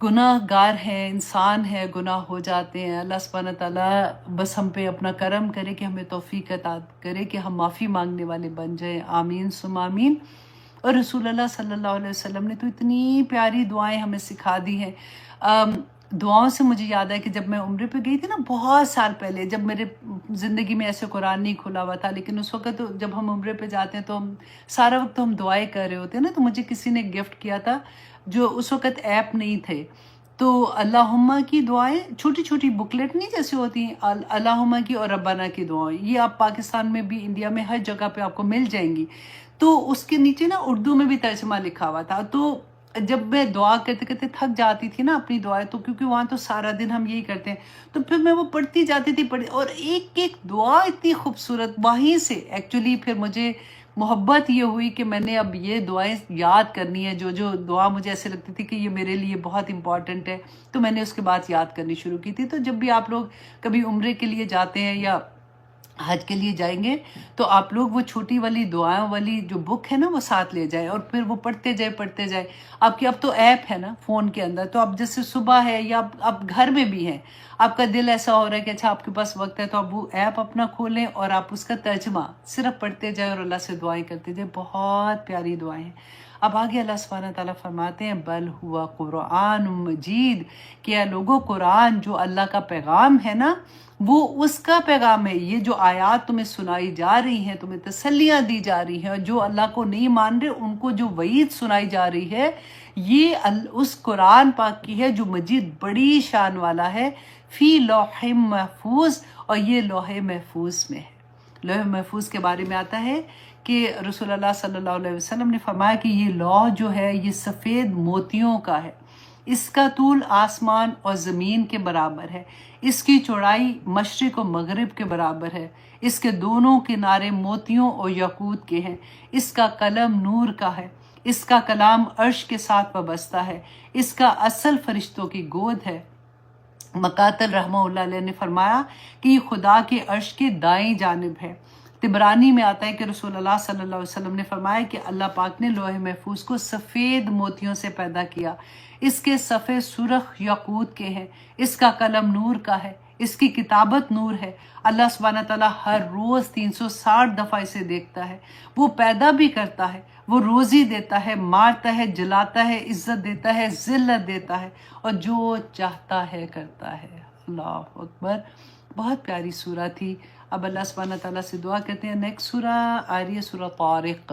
گناہ گار ہیں، انسان ہے، گناہ ہو جاتے ہیں، اللہ سبحانہ تعالیٰ بس ہم پہ اپنا کرم کرے کہ ہمیں توفیق عطا کرے کہ ہم معافی مانگنے والے بن جائیں، آمین ثم آمین۔ اور رسول اللہ صلی اللہ علیہ وسلم نے تو اتنی پیاری دعائیں ہمیں سکھا دی ہیں۔ دعاؤں سے مجھے یاد ہے کہ جب میں عمرے پہ گئی تھی نا، بہت سال پہلے، جب میرے زندگی میں ایسے قرآن نہیں کھلا ہوا تھا، لیکن اس وقت جب ہم عمرے پہ جاتے ہیں تو ہم سارا وقت ہم دعائیں کر رہے ہوتے ہیں نا، تو مجھے کسی نے گفٹ کیا تھا، جو اس وقت ایپ نہیں تھے، تو اللہمہ کی دعائیں، چھوٹی چھوٹی بکلیٹ نہیں جیسے ہوتی ہیں، اللہمہ کی اور ربنا کی دعائیں، یہ آپ پاکستان میں بھی، انڈیا میں، ہر جگہ پہ آپ کو مل جائیں گی۔ تو اس کے نیچے نا اردو میں بھی ترجمہ لکھا ہوا تھا۔ تو جب میں دعا کرتے کرتے تھک جاتی تھی نا اپنی دعائیں، تو کیونکہ وہاں تو سارا دن ہم یہی کرتے ہیں، تو پھر میں وہ پڑھتی جاتی تھی، اور ایک ایک دعا اتنی خوبصورت، وہیں سے ایکچولی پھر مجھے محبت یہ ہوئی کہ میں نے اب یہ دعائیں یاد کرنی ہے، جو جو دعا مجھے ایسے لگتی تھی کہ یہ میرے لیے بہت امپورٹنٹ ہے، تو میں نے اس کے بعد یاد کرنی شروع کی تھی۔ تو جب بھی آپ لوگ کبھی عمرے کے لیے جاتے ہیں یا حج کے لیے جائیں گے، تو آپ لوگ وہ چھوٹی والی دعائیں والی جو بک ہے نا، وہ ساتھ لے جائیں، اور پھر وہ پڑھتے جائیں۔ آپ کی اب تو ایپ ہے نا فون کے اندر، تو اب جیسے صبح ہے یا اب گھر میں بھی ہیں، آپ کا دل ایسا ہو رہا ہے کہ اچھا آپ کے پاس وقت ہے، تو آپ وہ ایپ اپنا کھولیں اور آپ اس کا ترجمہ صرف پڑھتے جائیں اور اللہ سے دعائیں کرتے جائیں۔ بہت پیاری دعائیں ہیں۔ اب آگے اللہ سبحانہ تعالیٰ فرماتے ہیں بل ہوا قرآن مجید، کہ اے لوگوں، قرآن جو اللہ کا پیغام ہے نا، وہ اس کا پیغام ہے۔ یہ جو آیات تمہیں سنائی جا رہی ہیں، تمہیں تسلیاں دی جا رہی ہیں، اور جو اللہ کو نہیں مان رہے ان کو جو وعید سنائی جا رہی ہے، یہ اس قرآن پاک کی ہے جو مجید بڑی شان والا ہے، فی لوح محفوظ، اور یہ لوح محفوظ میں ہے۔ لوح محفوظ کے بارے میں آتا ہے کہ رسول اللہ صلی اللہ علیہ وسلم نے فرمایا کہ یہ لوح جو ہے، یہ سفید موتیوں کا ہے، اس کا طول آسمان اور زمین کے برابر ہے، اس کی چوڑائی مشرق و مغرب کے برابر ہے، اس کے دونوں کنارے موتیوں اور یاقوت کے ہیں، اس کا قلم نور کا ہے، اس کا کلام عرش کے ساتھ وابستہ ہے، اس کا اصل فرشتوں کی گود ہے۔ مقاتل رحمہ اللہ علیہ نے فرمایا کہ یہ خدا کے عرش کے دائیں جانب ہے۔ طبرانی میں آتا ہے کہ رسول اللہ صلی اللہ علیہ وسلم نے فرمایا کہ اللہ پاک نے لوح محفوظ کو سفید موتیوں سے پیدا کیا، اس کے صفحے سرخ یاقوت کے ہیں، اس کا قلم نور کا ہے، اس کی کتابت نور ہے۔ اللہ سبحانہ تعالیٰ ہر روز 360 دفعہ اسے دیکھتا ہے، وہ پیدا بھی کرتا ہے، وہ روزی دیتا ہے، مارتا ہے، جلاتا ہے، عزت دیتا ہے، ذلت دیتا ہے، اور جو چاہتا ہے کرتا ہے۔ اللہ اکبر۔ بہت پیاری سورہ تھی۔ اب اللہ سبحانہ تعالیٰ سے دعا کرتے ہیں۔ نیکسٹ سورہ آ رہی ہے سورہ طارق۔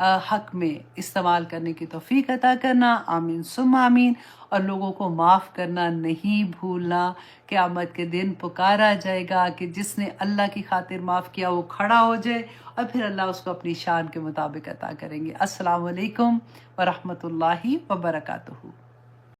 حق میں استعمال کرنے کی توفیق عطا کرنا، آمین ثم آمین۔ اور لوگوں کو معاف کرنا نہیں بھولنا۔ قیامت کے دن پکارا جائے گا کہ جس نے اللہ کی خاطر معاف کیا وہ کھڑا ہو جائے، اور پھر اللہ اس کو اپنی شان کے مطابق عطا کریں گے۔ السلام علیکم ورحمۃ اللہ وبرکاتہ۔